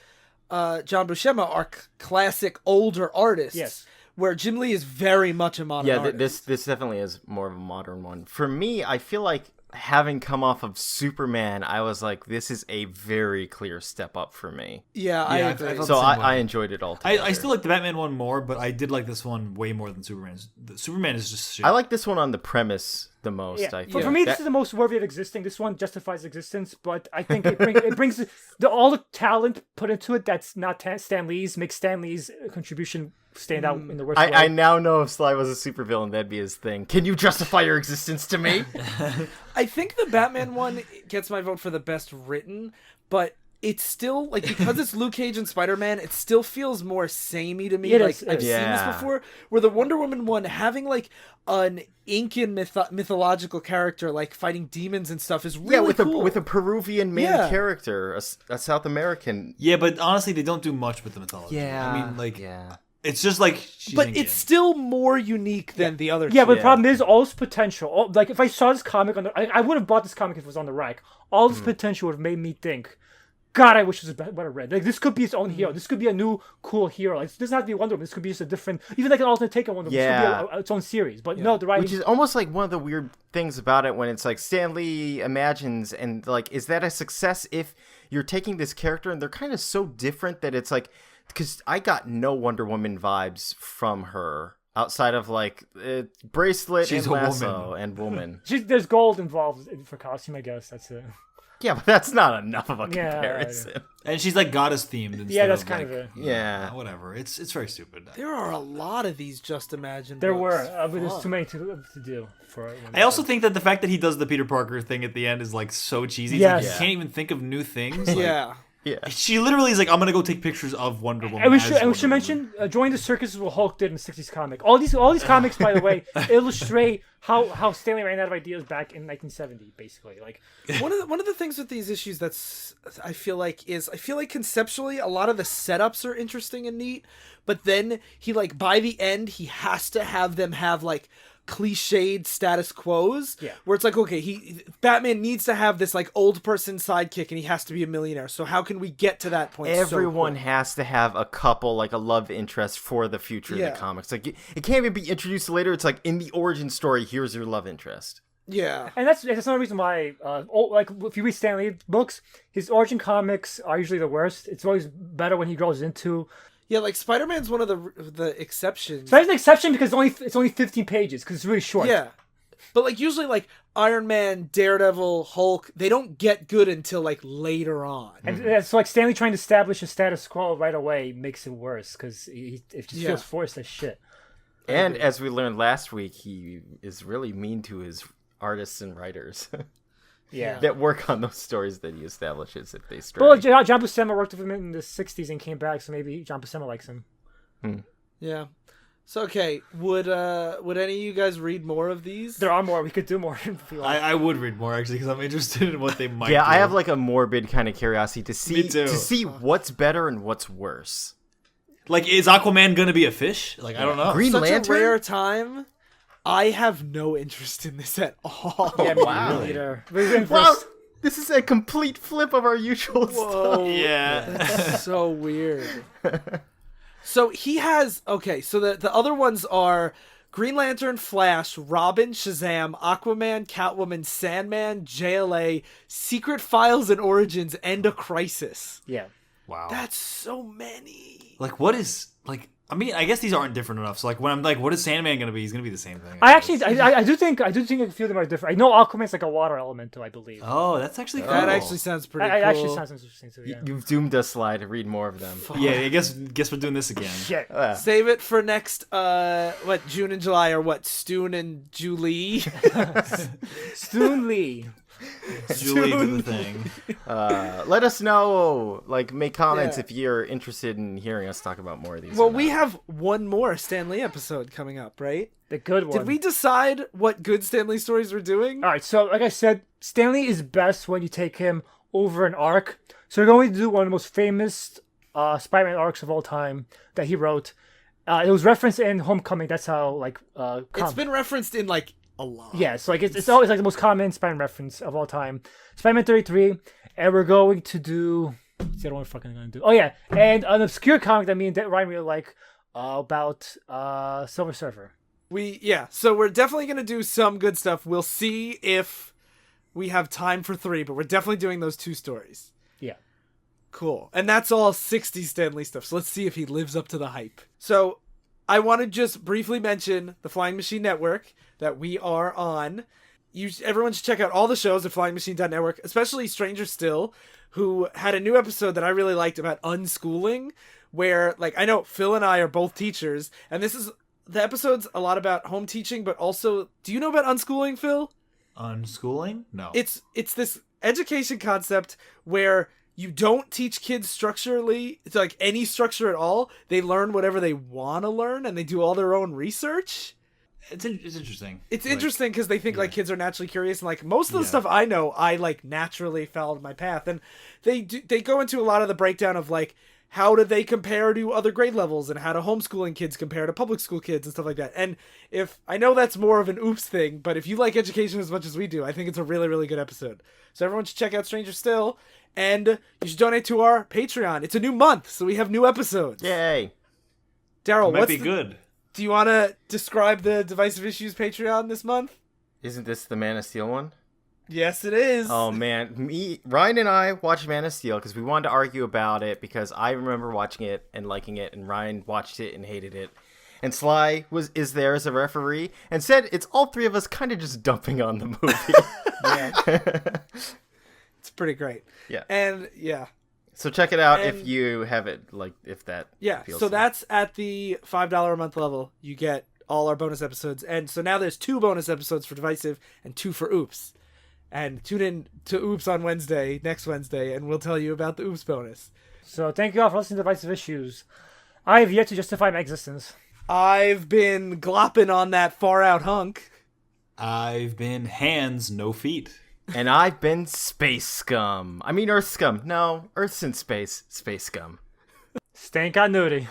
John Buscema are classic older artists. Yes. Where Jim Lee is very much a modern artist. This definitely is more of a modern one. For me, I feel like having come off of Superman, I was like, this is a very clear step up for me. Yeah, I agree. I felt So the same way. I enjoyed it all. I still like the Batman one more, but I did like this one way more than Superman's. Superman is just shit. I like this one on the premise the most. Yeah. I For think. me, this is the most worthy of existing. This one justifies existence, but I think it brings all the talent put into it that's not Stan Lee's, makes Stan Lee's contribution stand out in the worst way. I now know if Sly was a supervillain, that'd be his thing. Can you justify your existence to me? I think the Batman one gets my vote for the best written, but it's still, like, because it's Luke Cage and Spider-Man, it still feels more samey to me. It like, is. I've seen Yeah. this before, where the Wonder Woman one, having, like, an Incan mythological character, like, fighting demons and stuff is really cool. with a Peruvian main Yeah. character, a South American. Yeah, but honestly, they don't do much with the mythology. Yeah. I mean, like, yeah. it's just like she's But Indian. it's still more unique than the other Yeah, two. but the problem is all this potential. Like, if I saw this comic I would have bought this comic if it was on the rack. All this potential would have made me think, God, I wish this was what I read. Like, this could be its own hero. This could be a new cool hero. Like, this doesn't have to be Wonder Woman. This could be just a different, even like an alternate take on Wonder Woman. Yeah. This could be its own series. But no, the writing. Which is almost like one of the weird things about it when it's like Stan Lee imagines, and like, is that a success if you're taking this character and they're kind of so different that it's like, because I got no Wonder Woman vibes from her outside of like bracelet She's and a lasso woman. and woman. There's gold involved for costume, I guess. That's it. Yeah, but that's not enough of a Yeah, comparison. and she's like goddess themed. Instead Yeah, that's of, kind like, of it. Yeah. whatever. It's very stupid. There are a lot of these Just Imagine There books. were. But there's too many to do for it. I also think that the fact that he does the Peter Parker thing at the end is like so cheesy. It's Yes. like, you can't even think of new things. Like, Yeah. Yeah. She literally is like, I'm gonna go take pictures of Wonder Woman. And we as should Wonder Woman. mention Join the Circus is what Hulk did in the '60s comic. All these comics, by the way, illustrate how Stanley ran out of ideas back in 1970, basically. Like, one of the things with these issues I feel like conceptually a lot of the setups are interesting and neat, but then he, like, by the end he has to have them have like cliched status quos. Yeah. Where it's like, okay, Batman needs to have this like old person sidekick and he has to be a millionaire. So how can we get to that point? Everyone so quick? has to have a couple, like a love interest for the future of Yeah. the comics. Like it can't even be introduced later. It's like in the origin story, here's your love interest. Yeah. and that's another reason why, like, if you read Stanley books, his origin comics are usually the worst. It's always better when he grows into. Yeah, like Spider-Man's one of the exceptions. So that's an exception because it's only 15 pages because it's really short. Yeah. But like usually like Iron Man, Daredevil, Hulk, they don't get good until like later on. And so like Stanley trying to establish a status quo right away makes it worse because it just Yeah. feels forced as shit. And as we learned last week, he is really mean to his artists and writers Yeah. that work on those stories that he establishes if they stray. Well, John Buscema worked with him in the 60s and came back, so maybe John Buscema likes him. Yeah. So okay, would any of you guys read more of these? There are more. We could do more if you want. I would read more actually because I'm interested in what they might. Yeah, I do. have like a morbid kind of curiosity to see Me too. to see what's better and what's worse. Like, is Aquaman gonna be a fish? Like, I don't know. Green Such Lantern? a rare time. I have no interest in this at all. Yeah, me wow. neither. We're in for Wow, a- this is a complete flip of our usual stuff. Whoa. Yeah. That's so weird. So he has so the other ones are Green Lantern, Flash, Robin, Shazam, Aquaman, Catwoman, Sandman, JLA, Secret Files and Origins, and a Crisis. Yeah. Wow. That's so many. Like, what is like? I mean, I guess these aren't different enough. So, like, when I'm like, what is Sandman gonna be? He's gonna be the same thing. I actually, I do think a few of them are different. I know Aquaman's like a water elemental, I believe. Oh, that's actually cool. That actually sounds pretty It cool. actually sounds interesting too. Yeah. You've doomed us, Sly, to read more of them. Yeah, I guess we're doing this again. Shit. Save it for next, June and July, or what, Stoon and Julie? Stoon Lee. Julie did the thing. Let us know. Like, make comments Yeah. if you're interested in hearing us talk about more of these. Well, or we not. have one more Stan Lee episode coming up, right? The good one. Did we decide what good Stan Lee stories we're doing? All right, so like I said, Stanley is best when you take him over an arc. So we're going to do one of the most famous Spider-Man arcs of all time that he wrote. It was referenced in Homecoming. That's how It's been referenced in like a lot. yeah. So like it's always like the most common Spider-Man reference of all time. Spider-Man 33, and we're going to do. What's the other one we're fucking going to do? Oh yeah, and an obscure comic that me and Ryan really like about Silver Surfer. So we're definitely gonna do some good stuff. We'll see if we have time for 3, but we're definitely doing those 2 stories. Yeah. Cool. And that's all 60 Stan Lee stuff. So let's see if he lives up to the hype. So I want to just briefly mention the Flying Machine Network that we are on. Everyone should check out all the shows at flyingmachine.network, especially Stranger Still, who had a new episode that I really liked about unschooling, where, like, I know Phil and I are both teachers, and the episode's a lot about home teaching, but also, do you know about unschooling, Phil? Unschooling? No. It's this education concept where you don't teach kids structurally, it's like any structure at all. They learn whatever they want to learn, and they do all their own research. It's interesting. It's interesting because they think like kids are naturally curious, and like most of the stuff I know, I like naturally followed my path, and they go into a lot of the breakdown of like how do they compare to other grade levels, and how do homeschooling kids compare to public school kids and stuff like that. And if I know that's more of an oops thing, but if you like education as much as we do, I think it's a really, really good episode. So everyone should check out Stranger Still, and you should donate to our Patreon. It's a new month, so we have new episodes. Yay! Darryl, Might be good. Do you want to describe the Divisive Issues Patreon this month? Isn't this the Man of Steel one? Yes, it is. Oh man, Ryan and I watched Man of Steel because we wanted to argue about it because I remember watching it and liking it, and Ryan watched it and hated it. And Sly is there as a referee and said it's all 3 of us kind of just dumping on the movie. It's pretty great. Yeah. And yeah. So check it out And- if you have it, like if that. Yeah. feels So like- that's at the $5 a month level. You get all our bonus episodes. And so now there's 2 bonus episodes for Divisive and 2 for Oops. And tune in to Oops on next Wednesday, and we'll tell you about the Oops bonus. So thank you all for listening to Divisive Issues. I have yet to justify my existence. I've been glopping on that far out hunk. I've been hands, no feet. And I've been space scum. I mean Earth scum. No, Earth's in space. Space scum. Stank continuity.